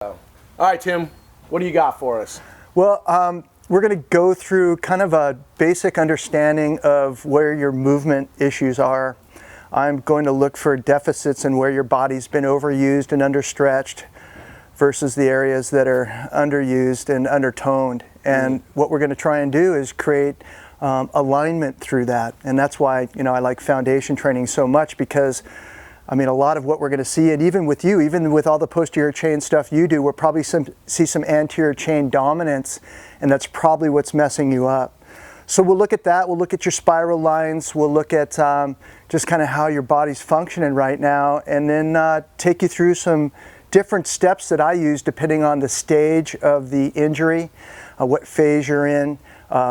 All right, Tim, what do you got for us? Well, we're going to go through kind of a basic understanding of where your movement issues are. I'm going to look for deficits in where your body's been overused and understretched versus the areas that are underused and undertoned. And what we're going to try and do is create alignment through that. And that's why, I like foundation training so much, because a lot of what we're going to see, and even with you, even with all the posterior chain stuff you do, we'll probably see some anterior chain dominance, and that's probably what's messing you up. So we'll look at that. We'll look at your spiral lines. We'll look at just kind of how your body's functioning right now, and then take you through some different steps that I use depending on the stage of the injury, what phase you're in,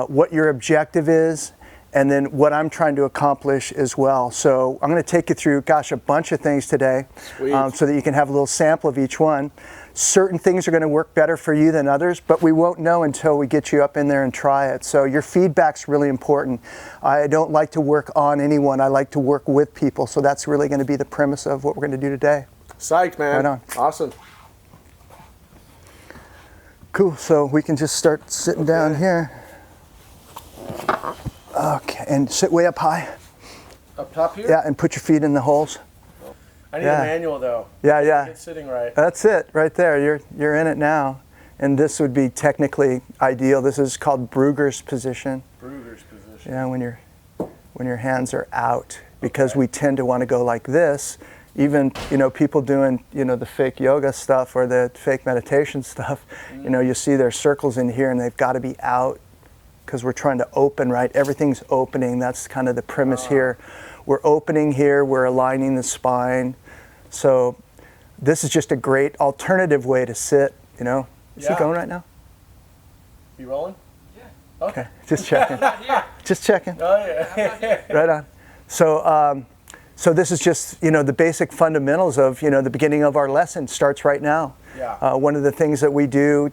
what your objective is, and then what I'm trying to accomplish as well. So I'm going to take you through, a bunch of things today, so that you can have a little sample of each one. Certain things are going to work better for you than others, but we won't know until we get you up in there and try it. So your feedback's really important. I don't like to work on anyone. I like to work with people. So that's really going to be the premise of what we're going to do today. Psyched, man. Right on. Awesome. Cool. So we can just start sitting down here. Okay, and sit way up high. Up top here? Yeah, and put your feet in the holes. I need a manual though. Yeah. It's sitting right. That's it, right there. You're in it now. And this would be technically ideal. This is called Brugger's position. Brugger's position. Yeah, when your hands are out, because we tend to want to go like this. Even, people doing, the fake yoga stuff or the fake meditation stuff, you see their circles in here and they've got to be out, because we're trying to open, right? Everything's opening. That's kind of the premise here. We're opening here. We're aligning the spine. So this is just a great alternative way to sit, Is he going right now? You rolling? Yeah. Okay, just checking. Just checking. Oh, yeah. Right on. So this is just, the basic fundamentals of, the beginning of our lesson starts right now. Yeah. One of the things that we do,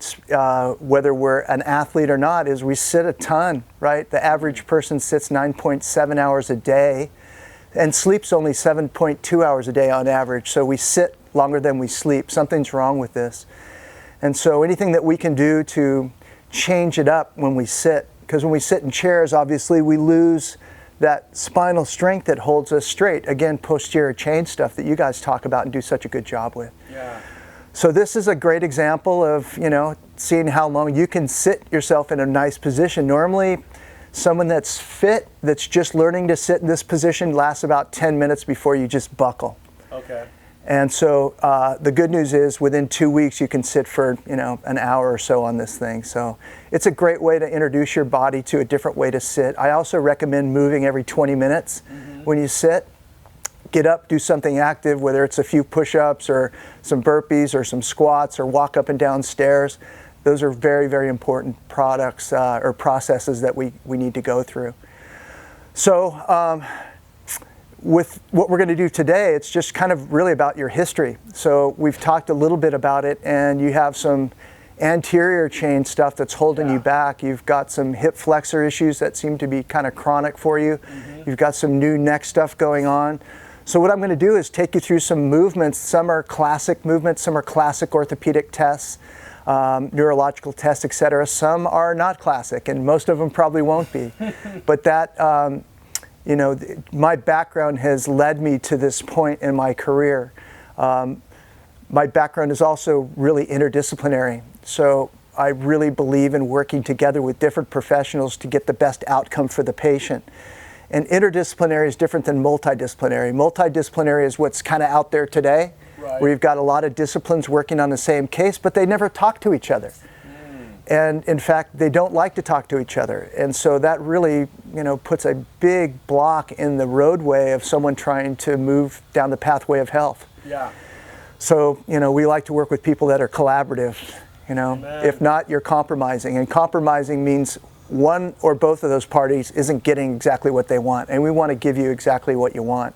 whether we're an athlete or not, is we sit a ton, right? The average person sits 9.7 hours a day and sleeps only 7.2 hours a day on average. So we sit longer than we sleep. Something's wrong with this. And so anything that we can do to change it up when we sit, because when we sit in chairs, obviously we lose that spinal strength that holds us straight. Again, posterior chain stuff that you guys talk about and do such a good job with. Yeah. So this is a great example of, seeing how long you can sit yourself in a nice position. Normally, someone that's fit, that's just learning to sit in this position, lasts about 10 minutes before you just buckle. Okay. And so the good news is within 2 weeks you can sit for an hour or so on this thing. So it's a great way to introduce your body to a different way to sit. I also recommend moving every 20 minutes when you sit. Get up, do something active, whether it's a few push-ups or some burpees or some squats or walk up and down stairs. Those are very, very important products or processes that we need to go through. So with what we're going to do today, it's just kind of really about your history. So we've talked a little bit about it, and you have some anterior chain stuff that's holding you back. You've got some hip flexor issues that seem to be kind of chronic for you. You've got some new neck stuff going on. So what I'm going to do is take you through some movements. Some are classic movements, some are classic orthopedic tests, neurological tests, etc. Some are not classic, and most of them probably won't be. But that, my background has led me to this point in my career. My background is also really interdisciplinary. So I really believe in working together with different professionals to get the best outcome for the patient. And interdisciplinary is different than multidisciplinary. Multidisciplinary is what's kind of out there today, where you've got a lot of disciplines working on the same case, but they never talk to each other. And in fact, they don't like to talk to each other. And so that really, puts a big block in the roadway of someone trying to move down the pathway of health. Yeah. So, we like to work with people that are collaborative, If not, you're compromising. And compromising means one or both of those parties isn't getting exactly what they want, and we want to give you exactly what you want.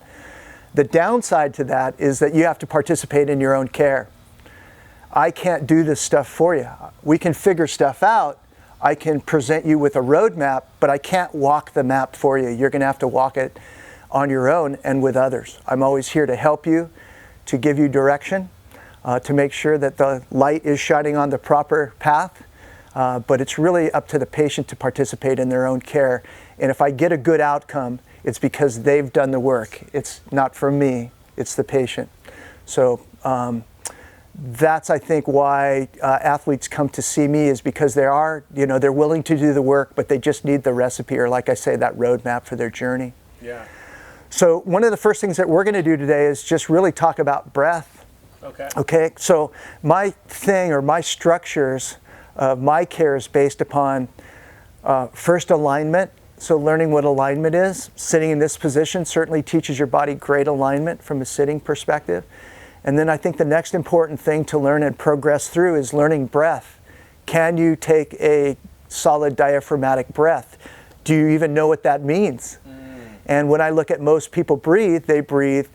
The downside to that is that you have to participate in your own care. I can't do this stuff for you. We can figure stuff out. I can present you with a roadmap, but I can't walk the map for you. You're going to have to walk it on your own and with others. I'm always here to help you, to give you direction. to make sure that the light is shining on the proper path. But it's really up to the patient to participate in their own care. And if I get a good outcome, it's because they've done the work. It's not from me, it's the patient. So that's, I think, why athletes come to see me, is because they're willing to do the work, but they just need the recipe, or like I say, that roadmap for their journey. Yeah. So one of the first things that we're going to do today is just really talk about breath. Okay. Okay, so my thing, or my structures of my care, is based upon first alignment. So learning what alignment is. Sitting in this position certainly teaches your body great alignment from a sitting perspective. And then I think the next important thing to learn and progress through is learning breath. Can you take a solid diaphragmatic breath? Do you even know what that means? And when I look at most people breathe, they breathe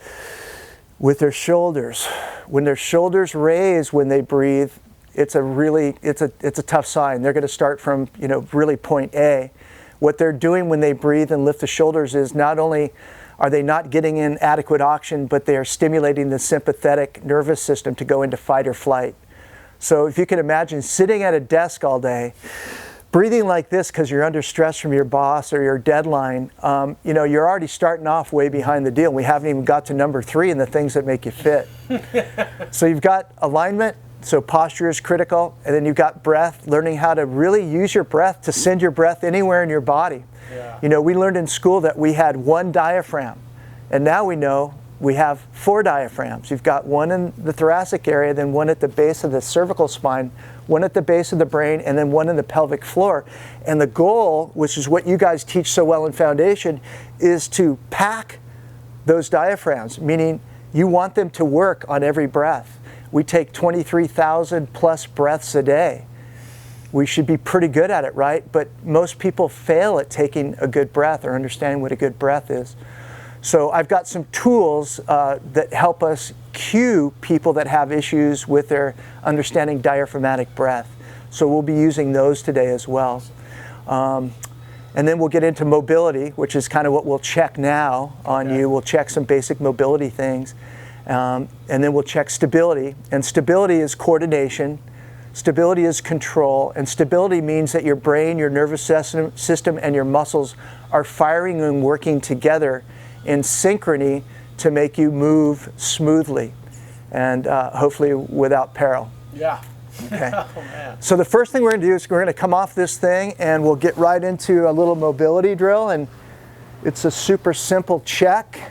with their shoulders. When their shoulders raise when they breathe, it's a tough sign. They're going to start from, really point A. What they're doing when they breathe and lift the shoulders is not only are they not getting in adequate oxygen, but they are stimulating the sympathetic nervous system to go into fight or flight. So if you can imagine sitting at a desk all day, breathing like this because you're under stress from your boss or your deadline, you're already starting off way behind the deal. We haven't even got to number 3 in the things that make you fit. So you've got alignment. So posture is critical, and then you've got breath, learning how to really use your breath to send your breath anywhere in your body. Yeah. We learned in school that we had 1 diaphragm, and now we know we have 4 diaphragms. You've got 1 in the thoracic area, then 1 at the base of the cervical spine, 1 at the base of the brain, and then 1 in the pelvic floor. And the goal, which is what you guys teach so well in Foundation, is to pack those diaphragms, meaning you want them to work on every breath. We take 23,000 plus breaths a day. We should be pretty good at it, right? But most people fail at taking a good breath or understanding what a good breath is. So I've got some tools that help us cue people that have issues with their understanding diaphragmatic breath. So we'll be using those today as well. And then we'll get into mobility, which is kind of what we'll check now on you. We'll check some basic mobility things. And then we'll check stability. And stability is coordination. Stability is control. And stability means that your brain, your nervous system, and your muscles are firing and working together in synchrony to make you move smoothly and hopefully without peril. Yeah. Okay. Oh, man. So the first thing we're going to do is we're going to come off this thing and we'll get right into a little mobility drill. And it's a super simple check.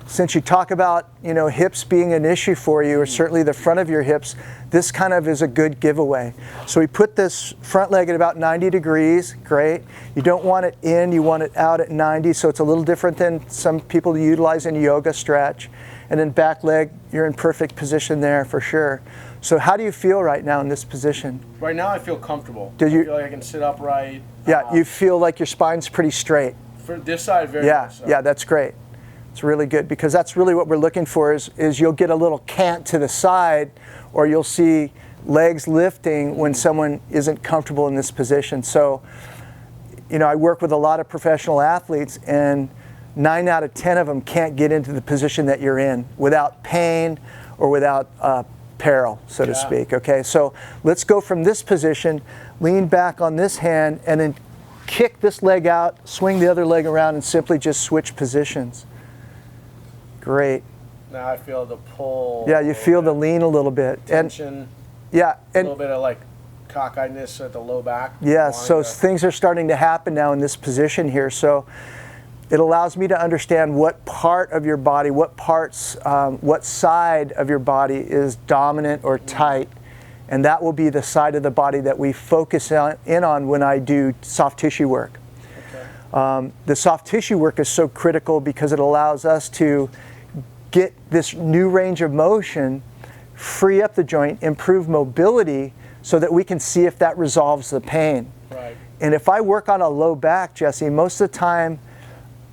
Since you talk about, hips being an issue for you, or certainly the front of your hips, this kind of is a good giveaway. So we put this front leg at about 90 degrees, great. You don't want it in, you want it out at 90, so it's a little different than some people utilize in yoga stretch. And then back leg, you're in perfect position there for sure. So how do you feel right now in this position? Right now I feel comfortable. I feel like I can sit upright. Yeah, you feel like your spine's pretty straight. For this side, very much so. Yeah, that's great. It's really good, because that's really what we're looking for is you'll get a little cant to the side, or you'll see legs lifting when someone isn't comfortable in this position. So, I work with a lot of professional athletes, and 9 out of 10 of them can't get into the position that you're in without pain or without peril, so to speak. Okay, so let's go from this position, lean back on this hand, and then kick this leg out, swing the other leg around, and simply just switch positions. Great. Now I feel the pull. Yeah, you feel the lean a little bit. Tension. And a little bit of like cockeyedness at the low back. Yeah, so things are starting to happen now in this position here. So it allows me to understand what part of your body, what side of your body is dominant or tight. And that will be the side of the body that we focus in on when I do soft tissue work. Okay. The soft tissue work is so critical because it allows us to get this new range of motion, free up the joint, improve mobility so that we can see if that resolves the pain. Right. And if I work on a low back, Jesse, most of the time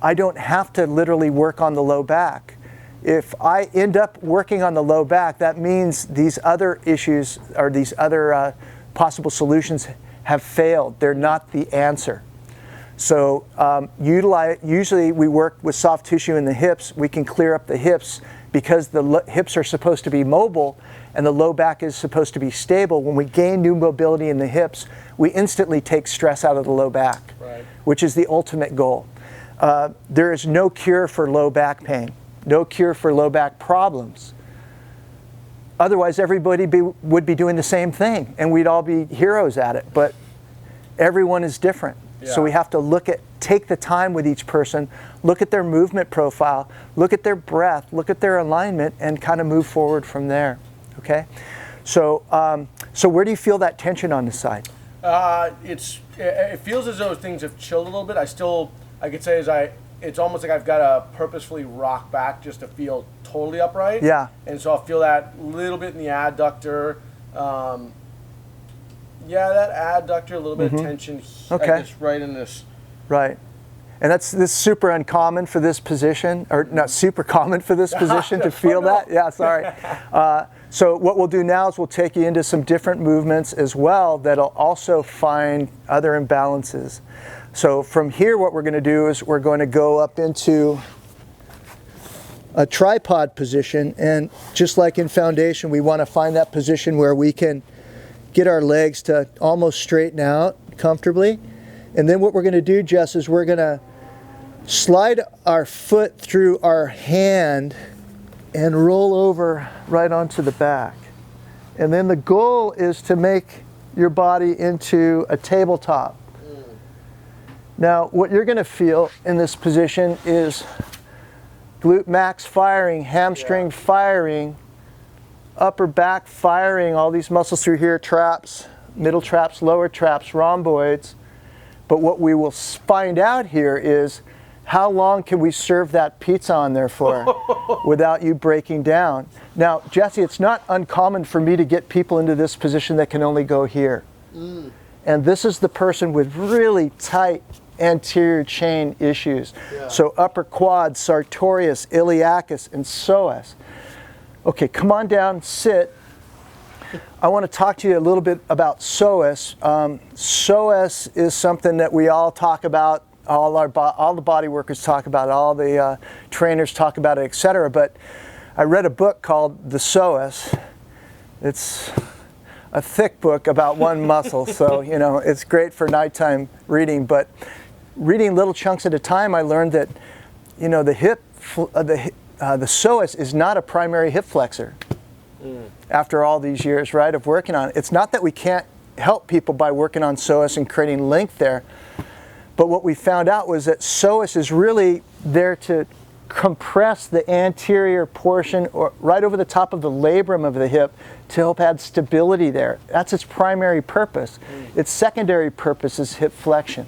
I don't have to literally work on the low back. If I end up working on the low back, that means these other issues or these other possible solutions have failed. They're not the answer. So usually we work with soft tissue in the hips. We can clear up the hips because the hips are supposed to be mobile and the low back is supposed to be stable, when we gain new mobility in the hips, we instantly take stress out of the low back, Right. which is the ultimate goal. There is no cure for low back pain, no cure for low back problems. Otherwise, everybody would be doing the same thing, and we'd all be heroes at it. But everyone is different. Yeah. So we have to take the time with each person, look at their movement profile, look at their breath, look at their alignment, and kind of move forward from there. Okay? So, so where do you feel that tension on the side? It feels as though things have chilled a little bit. I could say it's almost like I've got to purposefully rock back just to feel totally upright. Yeah. And so I'll feel that little bit in the adductor. That adductor, a little bit of tension. Okay. I guess right in this. Right. And this is super uncommon for this position, or not super common for this position to feel that. Yeah, sorry. So what we'll do now is we'll take you into some different movements as well that'll also find other imbalances. So from here, what we're going to do is we're going to go up into a tripod position, and just like in foundation, we want to find that position where we can get our legs to almost straighten out comfortably. And then what we're going to do, Jess, is we're going to slide our foot through our hand and roll over right onto the back. And then the goal is to make your body into a tabletop. Now, what you're going to feel in this position is glute max firing, hamstring firing, upper back firing, all these muscles through here, traps, middle traps, lower traps, rhomboids. But what we will find out here is how long can we serve that pizza on there for without you breaking down. Now, Jesse, it's not uncommon for me to get people into this position that can only go here. And this is the person with really tight anterior chain issues. Yeah. So upper quad, sartorius, iliacus, and psoas. Okay, come on down, sit. I want to talk to you a little bit about psoas. Psoas is something that we all talk about, all the body workers talk about, all the trainers talk about it, etc. But I read a book called The Psoas. It's a thick book about one muscle, so you know it's great for nighttime reading. But reading little chunks at a time, I learned that the psoas is not a primary hip flexor. After all these years, right, of working on it, it's not that we can't help people by working on psoas and creating length there, but what we found out was that psoas is really there to compress the anterior portion or right over the top of the labrum of the hip to help add stability there. That's its primary purpose. Its secondary purpose is hip flexion.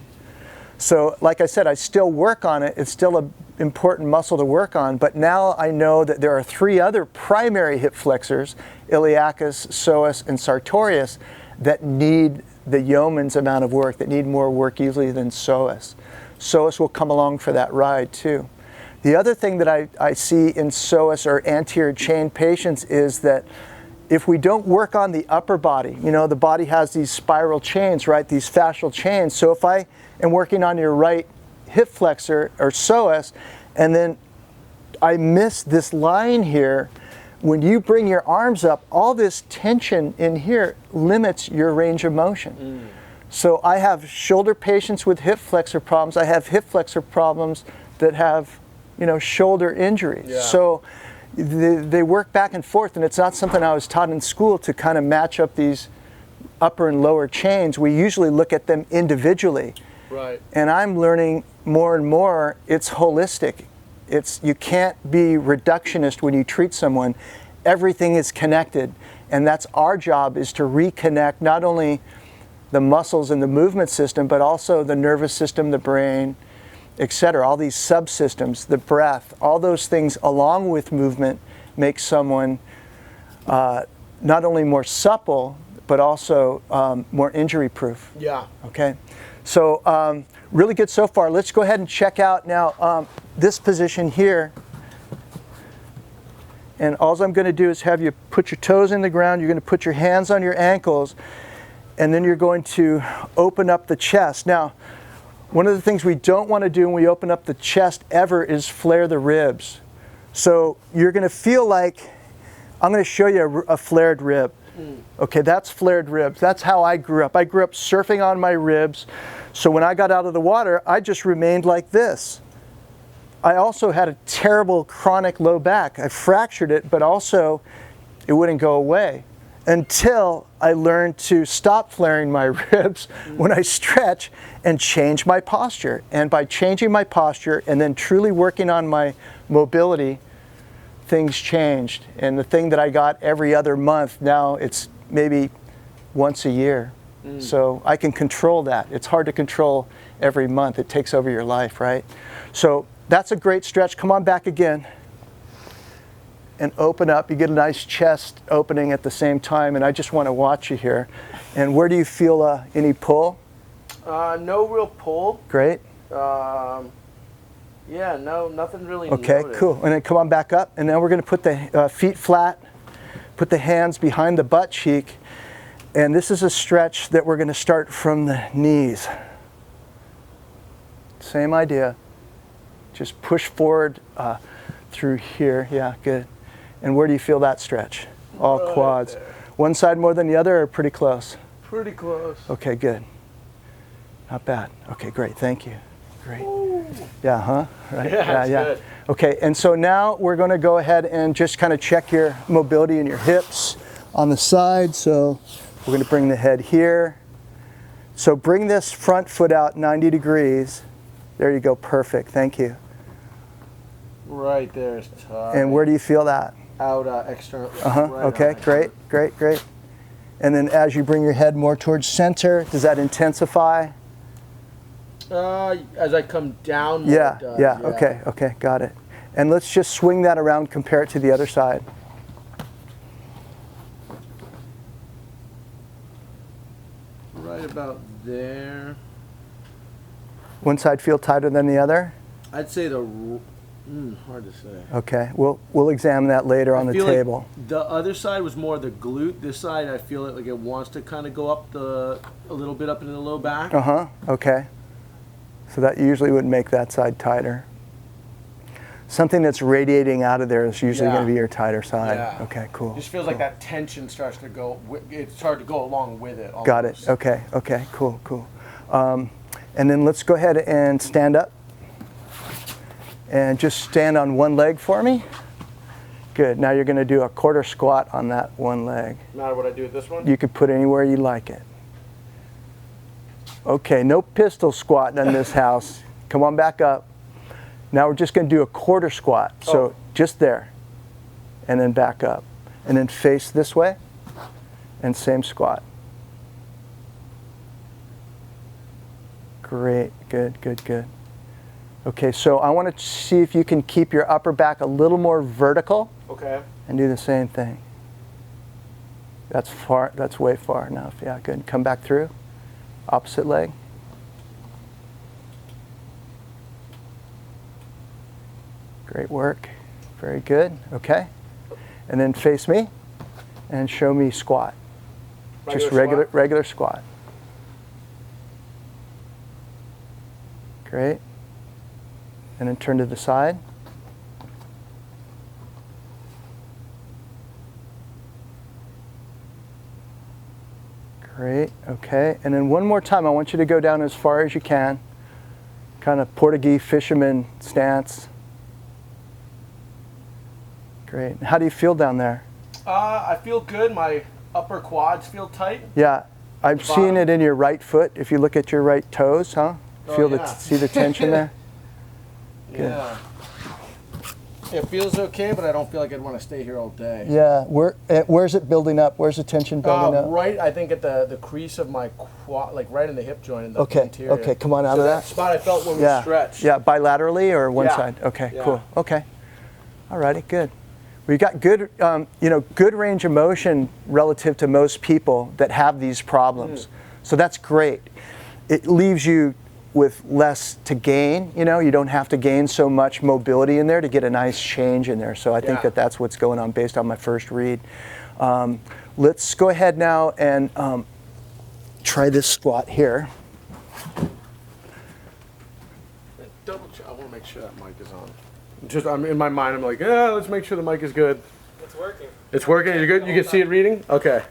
So like I said, I still work on it. It's still an important muscle to work on, but now I know that there are 3 other primary hip flexors, iliacus, psoas, and sartorius, that need the yeoman's amount of work, that need more work easily than psoas. Psoas will come along for that ride too. The other thing that I see in psoas or anterior chain patients is that if we don't work on the upper body, the body has these spiral chains, right, these fascial chains. So if I am working on your right hip flexor or psoas, and then I miss this line here, when you bring your arms up, all this tension in here limits your range of motion. So I have shoulder patients with hip flexor problems. I have hip flexor problems that have, shoulder injuries. Yeah. So they work back and forth, and it's not something I was taught in school to kind of match up these upper and lower chains. We usually look at them individually. Right. And I'm learning more and more it's holistic. You can't be reductionist when you treat someone. Everything is connected, and that's our job, is to reconnect not only the muscles and the movement system, but also the nervous system, the brain, etc. All these subsystems, the breath, all those things along with movement make someone not only more supple, but also more injury proof. Yeah. Okay. So really good so far. Let's go ahead and check out now this position here. And all I'm going to do is have you put your toes in the ground. You're going to put your hands on your ankles, and then you're going to open up the chest. Now, one of the things we don't want to do when we open up the chest ever is flare the ribs. So you're going to feel like, I'm going to show you a flared rib. Okay, that's flared ribs. That's how I grew up. I grew up surfing on my ribs. So when I got out of the water, I just remained like this. I also had a terrible chronic low back. I fractured it, but also it wouldn't go away until I learned to stop flaring my ribs when I stretch and change my posture. And by changing my posture and then truly working on my mobility, things changed. And the thing that I got every other month, now it's maybe once a year. So I can control that. It's hard to control every month. It takes over your life, right? So that's a great stretch. Come on back again and open up. You get a nice chest opening at the same time, and I just want to watch you here. And where do you feel any pull? No real pull. Great. Yeah, no, nothing really Okay, noted. cool. And then come on back up, and now we're going to put the feet flat, put the hands behind the butt cheek, and this is a stretch that we're going to start from the knees. Same idea. Just push forward through here. Yeah, good. And where do you feel that stretch? All Right quads. there. One side more than the other, or pretty close? Pretty close. Okay, good. Not bad. Okay, great. Thank you. Great. Yeah, huh? Right? Yeah, that's good. Okay, and so now we're going to go ahead and just kind of check your mobility in your hips on the side. So we're going to bring the head here. So bring this front foot out 90 degrees. There you go. Perfect. Thank you. Right there is tight. And where do you feel that? Out external. Uh-huh. Right Okay, on. great, great, great. And then as you bring your head more towards center, does that intensify? As I come down more, Yeah, it does, yeah, okay, okay, got it. And let's just swing that around, compare it to the other side. Right about there. One side feel tighter than the other? I'd say hard to say. Okay, we'll examine that later on the feel table. Like the other side was more the glute. This side, I feel like it wants to kind of go up a little bit up into the low back. Uh-huh, okay. So that usually would make that side tighter. Something that's radiating out of there is usually going to be your tighter side. Yeah. Okay, cool. It just feels like that tension starts to go. It's hard to go along with it. Almost. Got it. Okay, okay, cool, cool. And then let's go ahead and stand up. And just stand on one leg for me. Good. Now you're going to do a quarter squat on that one leg. No matter what I do with this one? You could put it anywhere you like it. Okay, no pistol squat in this house. Come on back up. Now we're just going to do a quarter squat. So just there. And then back up. And then face this way. And same squat. Great. Good, good, good. Okay, so I want to see if you can keep your upper back a little more vertical. Okay. And do the same thing. That's far. That's way far enough. Yeah, good. Come back through. Opposite leg. Great work. Very good. Okay. And then face me and show me squat. Just regular squat. Great. And then turn to the side. Great, okay. And then one more time, I want you to go down as far as you can. Kind of Portuguese fisherman stance. Great. How do you feel down there? I feel good. My upper quads feel tight. Yeah, I'm seeing it in your right foot. If you look at your right toes, huh? See the tension there? Good. Yeah. It feels okay, but I don't feel like I'd want to stay here all day. Yeah, where's it building up? Where's the tension building up? Right, I think at the crease of my quad, like right in the hip joint in the interior. Okay, come on out of that. Spot I felt when we stretched. Yeah, bilaterally or one Yeah. side? Okay, Yeah. cool. Okay. All righty, good. We got good, good range of motion relative to most people that have these problems. So that's great. It leaves you with less to gain. You don't have to gain so much mobility in there to get a nice change in there. So I think that's what's going on based on my first read. Let's go ahead now and try this squat here. Double check. I want to make sure that mic is on. Just I'm in my mind. I'm like, yeah, let's make sure the mic is good. It's working. It's working. You're good. You can see it reading. Okay.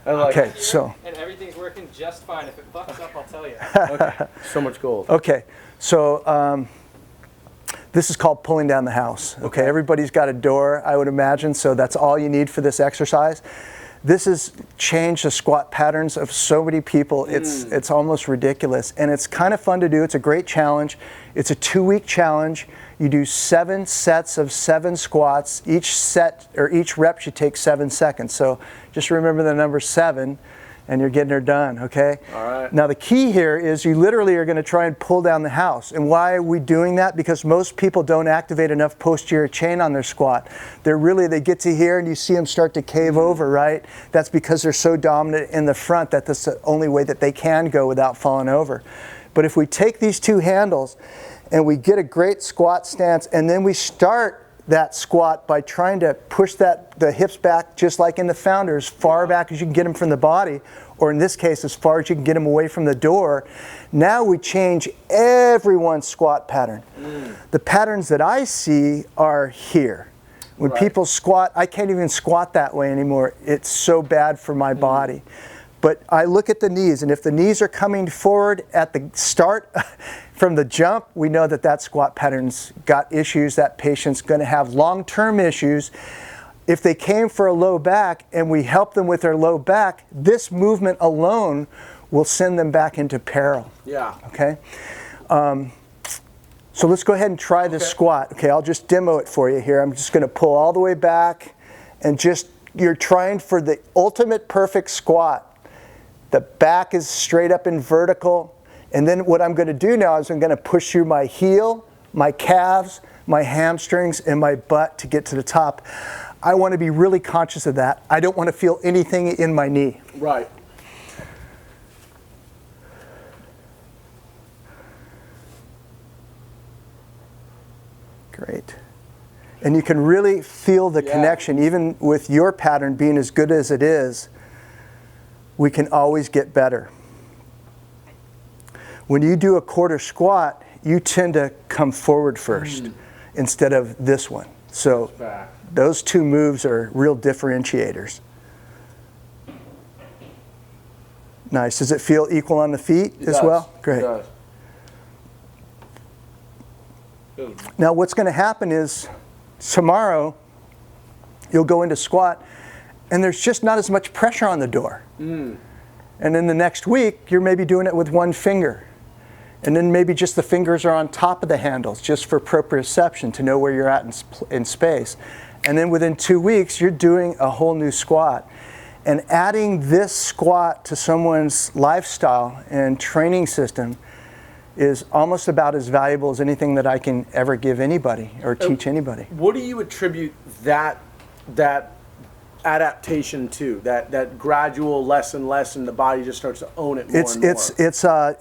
Okay, so and everything's working just fine. If it fucks up, I'll tell you. Okay. So much gold. okay, so this is called pulling down the house. Okay, everybody's got a door, I would imagine, so that's all you need for this exercise. This has changed the squat patterns of so many people. It's almost ridiculous, and it's kind of fun to do. It's a great challenge. It's a 2-week challenge. You do 7 sets of 7 squats. Each set or each rep should take 7 seconds. So just remember the number 7, and you're getting her done, okay? All right. Now the key here is you literally are going to try and pull down the house. And why are we doing that? Because most people don't activate enough posterior chain on their squat. They get to here and you see them start to cave over, right? That's because they're so dominant in the front that that's the only way that they can go without falling over. But if we take these 2 handles and we get a great squat stance, and then we start that squat by trying to push the hips back, just like in the founder, as far back as you can get them from the body, or in this case, as far as you can get them away from the door. Now we change everyone's squat pattern. The patterns that I see are here. When people squat, I can't even squat that way anymore. It's so bad for my body. But I look at the knees, and if the knees are coming forward at the start, from the jump, we know that squat pattern's got issues. That patient's going to have long-term issues. If they came for a low back and we help them with their low back, this movement alone will send them back into peril. Yeah. Okay? So let's go ahead and try this squat. Okay, I'll just demo it for you here. I'm just going to pull all the way back, and you're trying for the ultimate perfect squat. The back is straight up and vertical. And then what I'm going to do now is I'm going to push through my heel, my calves, my hamstrings, and my butt to get to the top. I want to be really conscious of that. I don't want to feel anything in my knee. Right. Great. And you can really feel the connection, even with your pattern being as good as it is. We can always get better. When you do a quarter squat, you tend to come forward first instead of this one. So those 2 moves are real differentiators. Nice. Does it feel equal on the feet as well? Great. It does. Now what's going to happen is tomorrow you'll go into squat and there's just not as much pressure on the door. And then the next week you're maybe doing it with 1 finger. And then maybe just the fingers are on top of the handles just for proprioception to know where you're at in space. And then within 2 weeks, you're doing a whole new squat. And adding this squat to someone's lifestyle and training system is almost about as valuable as anything that I can ever give anybody or teach anybody. What do you attribute that adaptation to? That gradual less and less, and the body just starts to own it more and more?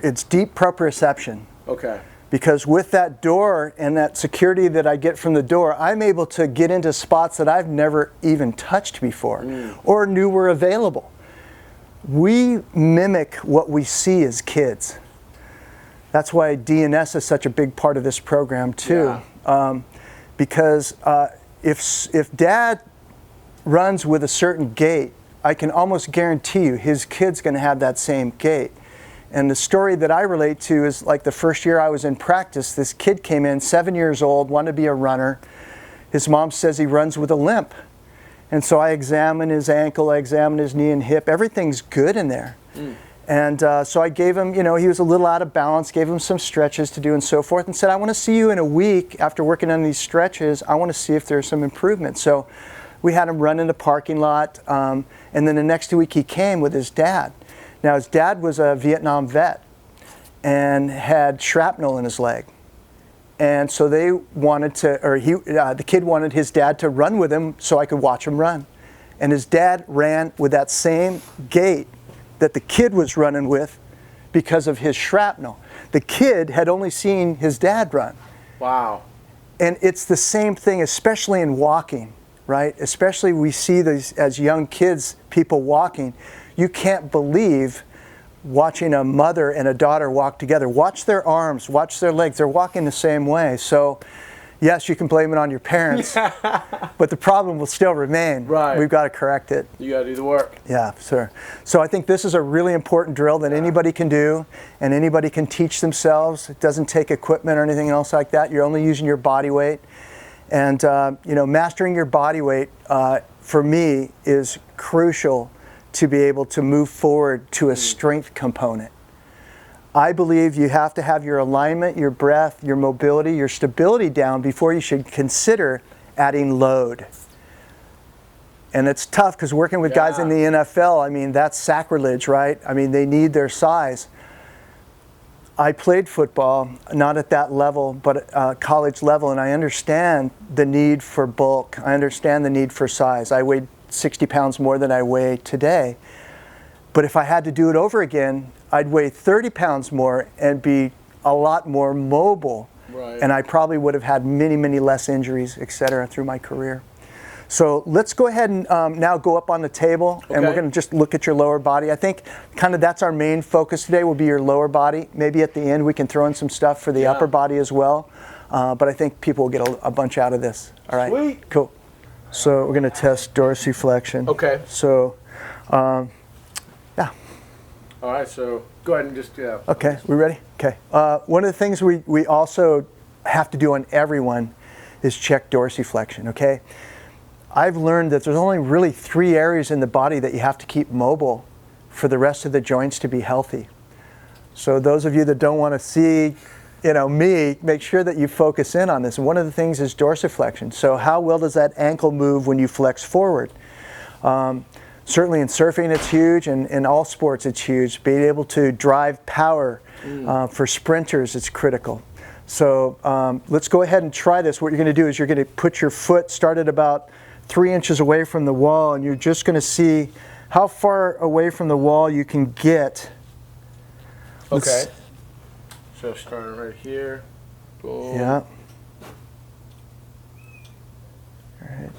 It's deep proprioception. Okay. Because with that door and that security that I get from the door, I'm able to get into spots that I've never even touched before or knew were available. We mimic what we see as kids. That's why DNS is such a big part of this program too. Yeah. Because if Dad runs with a certain gait, I can almost guarantee you his kid's going to have that same gait. And the story that I relate to is like the first year I was in practice, this kid came in, 7 years old, wanted to be a runner. His mom says he runs with a limp. And so I examined his ankle, I examined his knee and hip. Everything's good in there. And so I gave him, he was a little out of balance, gave him some stretches to do and so forth, and said, I want to see you in a week after working on these stretches. I want to see if there's some improvement. So we had him run in the parking lot, and then the next week he came with his dad. Now his dad was a Vietnam vet and had shrapnel in his leg. And so they wanted to, the kid wanted his dad to run with him so I could watch him run. And his dad ran with that same gait that the kid was running with because of his shrapnel. The kid had only seen his dad run. Wow. And it's the same thing, especially in walking, right? Especially we see these as young kids, people walking. You can't believe watching a mother and a daughter walk together. Watch their arms, watch their legs. They're walking the same way. So yes, you can blame it on your parents, but the problem will still remain. Right. We've got to correct it. You got to do the work. Yeah, sure. So I think this is a really important drill that anybody can do and anybody can teach themselves. It doesn't take equipment or anything else like that. You're only using your body weight. And mastering your body weight for me is crucial to be able to move forward to a strength component. I believe you have to have your alignment, your breath, your mobility, your stability down before you should consider adding load. And it's tough because working with guys in the NFL, I mean, that's sacrilege, right? I mean, they need their size. I played football, not at that level, but college level, and I understand the need for bulk. I understand the need for size. I weighed 60 pounds more than I weigh today. But if I had to do it over again, I'd weigh 30 pounds more and be a lot more mobile. Right. And I probably would have had many, many less injuries, et cetera, through my career. So let's go ahead and now go up on the table, and we're going to just look at your lower body. I think kind of that's our main focus today will be your lower body. Maybe at the end we can throw in some stuff for the upper body as well. But I think people will get a bunch out of this. All right. Sweet. Cool. So we're going to test dorsiflexion. Okay. So, yeah. All right, so go ahead and just, Okay, we ready? Okay. One of the things we also have to do on everyone is check dorsiflexion, okay? I've learned that there's only really 3 areas in the body that you have to keep mobile for the rest of the joints to be healthy. So those of you that don't want to see, me, make sure that you focus in on this. And one of the things is dorsiflexion. So how well does that ankle move when you flex forward? Certainly in surfing it's huge, and in all sports it's huge. Being able to drive power for sprinters is critical. So let's go ahead and try this. What you're going to do is you're going to put your foot, start at about 3 inches away from the wall, and you're just going to see how far away from the wall you can get. Okay. So starting right here. Boom. Yeah. All right.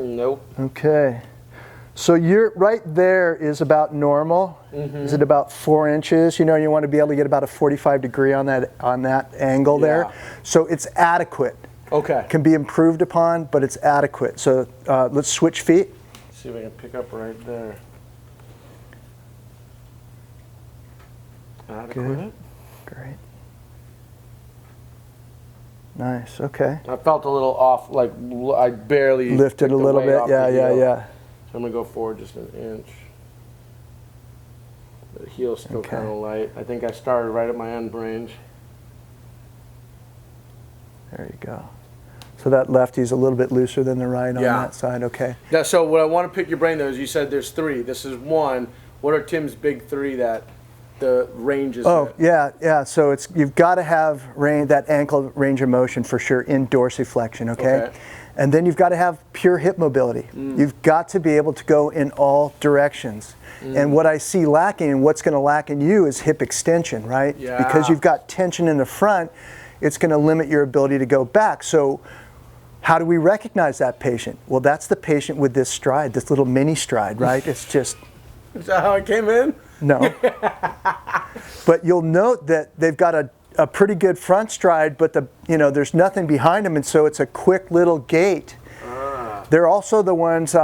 Nope. Okay. So you're right there is about normal. Is it about 4 inches? You want to be able to get about a 45 degree on that angle there. So it's adequate. Okay. Can be improved upon, but it's adequate. So let's switch feet. See if I can pick up right there. Adequate. Good. Great. Nice. Okay. I felt a little off, like I barely Lifted a little bit. Yeah. So I'm gonna go forward just an inch. The heel's still kind of light. I think I started right at my end range. There you go. So that lefty's a little bit looser than the right on that side. Okay. Yeah. So what I want to pick your brain though is you said there's 3. This is 1. What are Tim's big 3 that the range is? Oh, yeah. So you've got to have that ankle range of motion for sure in dorsiflexion, okay? And then you've got to have pure hip mobility. You've got to be able to go in all directions. And what I see lacking, and what's going to lack in you, is hip extension, right? Yeah. Because you've got tension in the front, it's going to limit your ability to go back. So how do we recognize that patient? Well, that's the patient with this stride, this little mini stride, right? It's just... Is that how it came in? No. But you'll note that they've got a pretty good front stride, but there's nothing behind them, and so it's a quick little gait. They're also the ones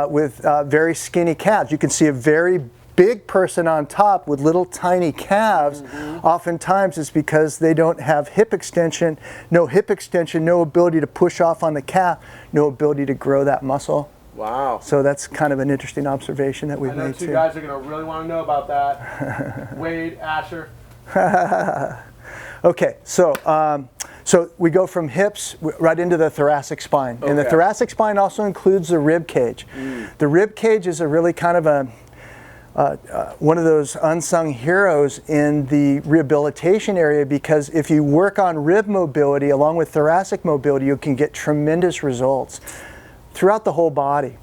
with very skinny calves. You can see a very big person on top with little tiny calves. Oftentimes it's because they don't have hip extension, no ability to push off on the calf, no ability to grow that muscle. Wow. So that's kind of an interesting observation that we've made too. I know 2 guys are going to really want to know about that. Wade, Asher. Okay, so we go from hips right into the thoracic spine. And the thoracic spine also includes the rib cage. The rib cage is a really kind of one of those unsung heroes in the rehabilitation area, because if you work on rib mobility along with thoracic mobility, you can get tremendous results throughout the whole body.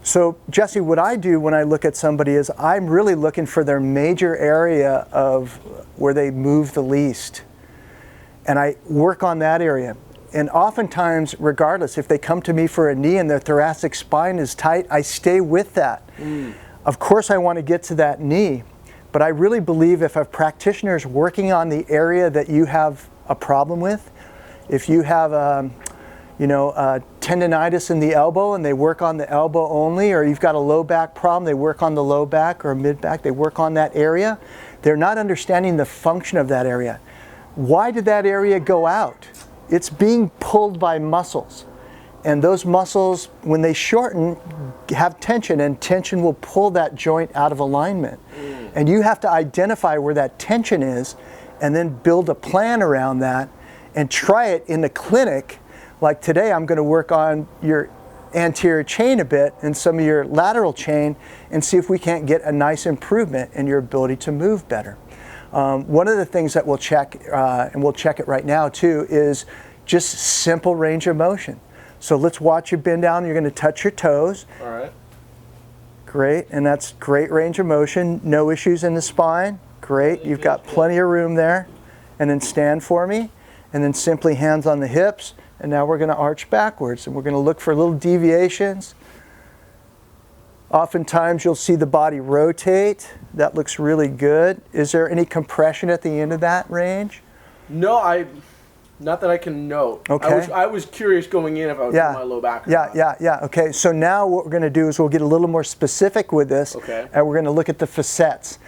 So Jesse, what I do when I look at somebody is I'm really looking for their major area of where they move the least. And I work on that area. And oftentimes, regardless, if they come to me for a knee and their thoracic spine is tight, I stay with that. Of course, I want to get to that knee, but I really believe if a practitioner is working on the area that you have a problem with, if you have tendinitis in the elbow and they work on the elbow only, or you've got a low back problem, they work on the low back or mid back, they work on that area, they're not understanding the function of that area. Why did that area go out? It's being pulled by muscles. And those muscles, when they shorten, have tension, and tension will pull that joint out of alignment. And you have to identify where that tension is and then build a plan around that and try it in the clinic. Like today, I'm going to work on your anterior chain a bit and some of your lateral chain and see if we can't get a nice improvement in your ability to move better. One of the things that we'll check, and we'll check it right now too, is just simple range of motion. So let's watch you bend down. You're going to touch your toes. All right. Great, and that's great range of motion. No issues in the spine. Great, you've got plenty of room there. And then stand for me, and then simply hands on the hips. And now we're going to arch backwards, and we're going to look for little deviations. Oftentimes you'll see the body rotate. That looks really good. Is there any compression at the end of that range? No, not that I can note. Okay. I was curious going in if I was doing my low back or not. Yeah. Okay, so now what we're going to do is we'll get a little more specific with this. Okay. And we're going to look at the facets.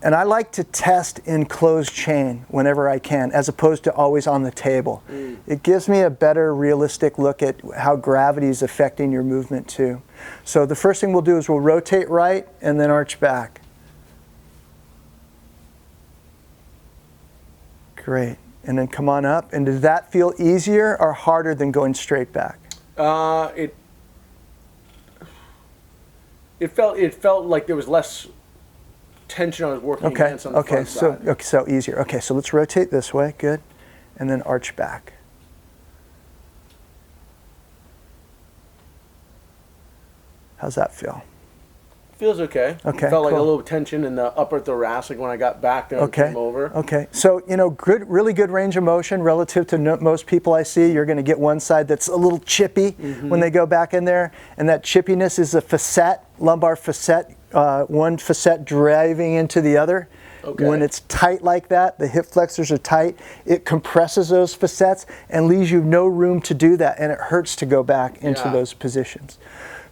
And I like to test in closed chain whenever I can, as opposed to always on the table. It gives me a better realistic look at how gravity is affecting your movement too. So the first thing we'll do is we'll rotate right and then arch back. Great. And then come on up. And does that feel easier or harder than going straight back? It felt like there was less tension I was working against on the front side. Okay, so easier. Okay, so let's rotate this way. Good. And then arch back. How's that feel? Feels okay. Okay, Felt like a cool. little tension in the upper thoracic when I got back there and came over. Okay. So, really good range of motion relative to most people I see. You're going to get one side that's a little chippy when they go back in there. And that chippiness is a facet, lumbar facet, one facet driving into the other. Okay. When it's tight like that, the hip flexors are tight, it compresses those facets and leaves you no room to do that. And it hurts to go back into those positions.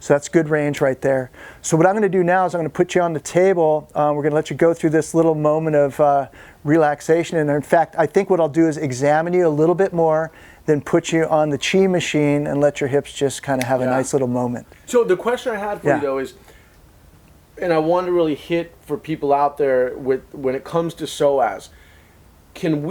So that's good range right there. So what I'm going to do now is I'm going to put you on the table. We're going to let you go through this little moment of relaxation. And in fact, I think what I'll do is examine you a little bit more, then put you on the chi machine and let your hips just kind of have a nice little moment. So the question I had for you though is, and I want to really hit for people out there with when it comes to psoas, can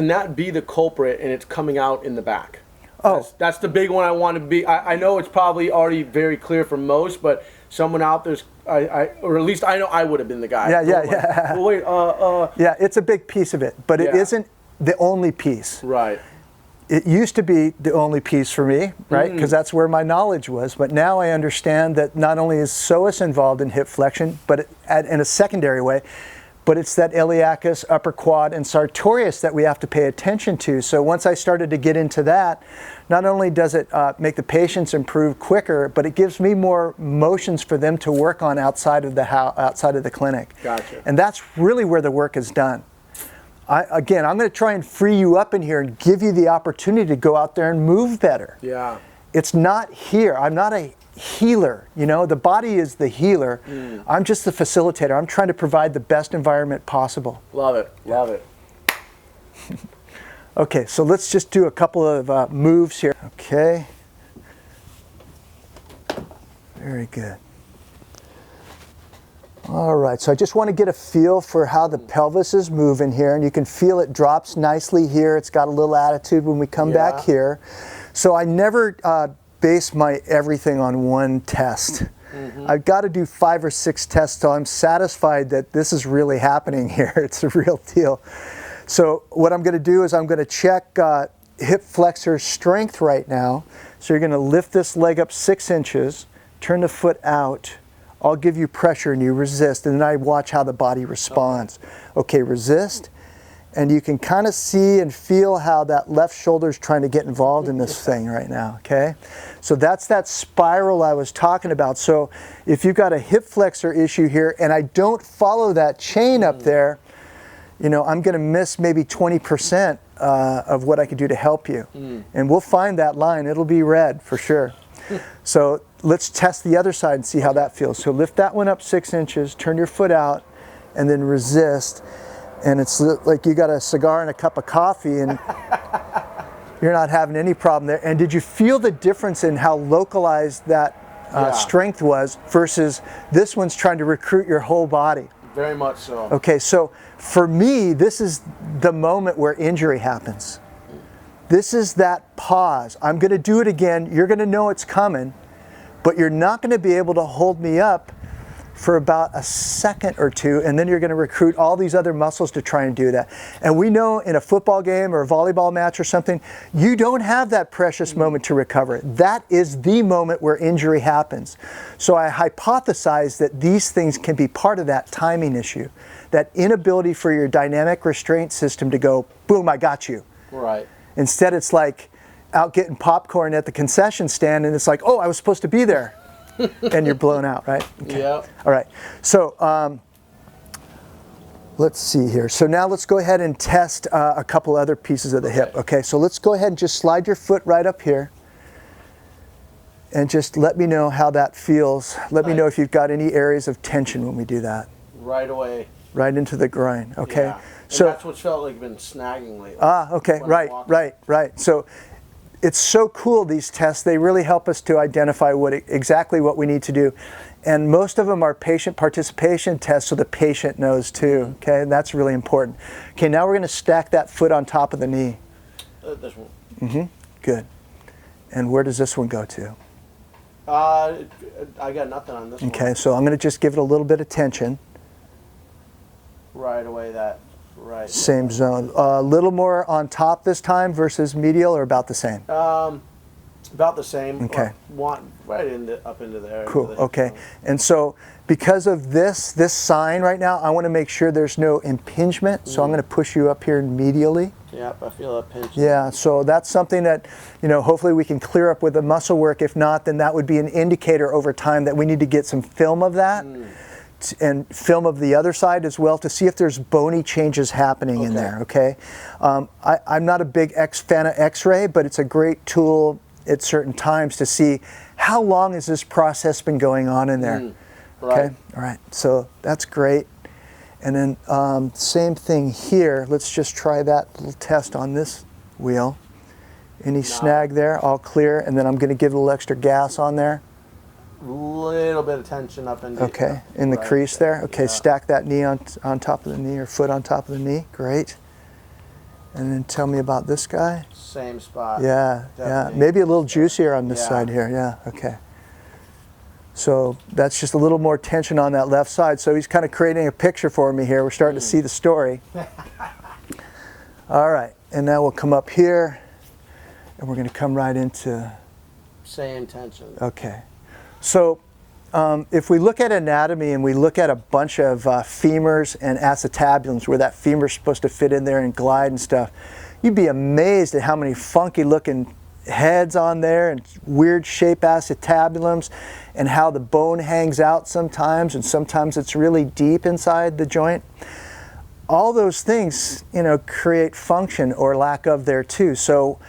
that be the culprit and it's coming out in the back? Oh, that's the big one I want to be. I know it's probably already very clear for most, but someone out there's, or at least I know I would have been the guy. Yeah. Well, wait, yeah, it's a big piece of it, but it isn't the only piece. Right. It used to be the only piece for me, right? Because that's where my knowledge was. But now I understand that not only is psoas involved in hip flexion, but in a secondary way, but it's that iliacus, upper quad, and sartorius that we have to pay attention to. So once I started to get into that, not only does it make the patients improve quicker, but it gives me more motions for them to work on outside of the clinic. Gotcha. And that's really where the work is done. Again, I'm going to try and free you up in here and give you the opportunity to go out there and move better. Yeah. It's not here. I'm not a healer. The body is the healer. I'm just the facilitator. I'm trying to provide the best environment possible. Love it. Love it. Okay, so let's just do a couple of moves here. Okay. Very good. All right, so I just want to get a feel for how the pelvis is moving here, and you can feel it drops nicely here. It's got a little attitude when we come back here. So I never base my everything on one test. I've got to do 5 or 6 tests till I'm satisfied that this is really happening here. It's a real deal. So what I'm going to do is I'm going to check hip flexor strength right now. So you're going to lift this leg up 6 inches, turn the foot out. I'll give you pressure and you resist, and then I watch how the body responds. Okay, resist, And you can kind of see and feel how that left shoulder is trying to get involved in this thing right now, okay? So that's that spiral I was talking about. So if you've got a hip flexor issue here and I don't follow that chain up there, you know, I'm gonna miss maybe 20% of what I could do to help you. And we'll find that line, it'll be red for sure. So let's test the other side and see how that feels. So lift that one up 6 inches, turn your foot out, and then resist. And it's like you got a cigar and a cup of coffee and you're not having any problem there. And did you feel the difference in how localized that strength was versus this one's trying to recruit your whole body? Very much so. Okay, so for me, this is the moment where injury happens. This is that pause. I'm gonna do it again. You're gonna know it's coming, but you're not gonna be able to hold me up for about a second or two, and then you're going to recruit all these other muscles to try and do that. And we know in a football game or a volleyball match or something, you don't have that precious moment to recover. That is the moment where injury happens. So I hypothesize that these things can be part of that timing issue, that inability for your dynamic restraint system to go, boom, I got you. Right. Instead, it's like out getting popcorn at the concession stand, and it's like, oh, I was supposed to be there. And you're blown out, right? Okay. Yep. All right. So let's see here. So now let's go ahead and test a couple other pieces of the hip. Okay. So let's go ahead and just slide your foot right up here, and just let me know how that feels. Let me know if you've got any areas of tension when we do that. Right away. Right into the groin. Okay. Yeah. And So that's what's felt like been snagging lately. okay. Right. So it's so cool, these tests. They really help us to identify exactly what we need to do. And most of them are patient participation tests, so the patient knows too, okay? And that's really important. Okay, now we're gonna stack that foot on top of the knee. This one. Mm-hmm, good. And where does this one go to? I got nothing on this one. Okay, so I'm gonna just give it a little bit of tension. Right away, that. Right. Same zone. A little more on top this time versus medial, or about the same? About the same. Okay. Up into there. Cool. Okay. And so because of this sign right now, I want to make sure there's no impingement. So I'm going to push you up here medially. Yep, I feel a pinch. Yeah. So that's something that, you know, hopefully we can clear up with the muscle work. If not, then that would be an indicator over time that we need to get some film of that. And film of the other side as well to see if there's bony changes happening in there, okay? I'm not a big fan of X-ray, but it's a great tool at certain times to see how long has this process been going on in there. Right. Okay, all right, so that's great. And then same thing here. Let's just try that little test on this wheel. Any snag there? All clear. And then I'm going to give a little extra gas on there. Little bit of tension up in the in the crease there. Okay, stack that knee on top of the knee, or foot on top of the knee. Great. And then tell me about this guy. Same spot. Yeah, Definitely. yeah. Maybe a little juicier on this side here. Yeah, okay. So that's just a little more tension on that left side. So he's kind of creating a picture for me here. We're starting to see the story. All right, and now we'll come up here, and we're going to come right into... Same tension. Okay. So if we look at anatomy and we look at a bunch of femurs and acetabulums where that femur is supposed to fit in there and glide and stuff, you'd be amazed at how many funky looking heads on there and weird shape acetabulums, and how the bone hangs out sometimes, and sometimes it's really deep inside the joint. All those things, you know, create function or lack of there too. So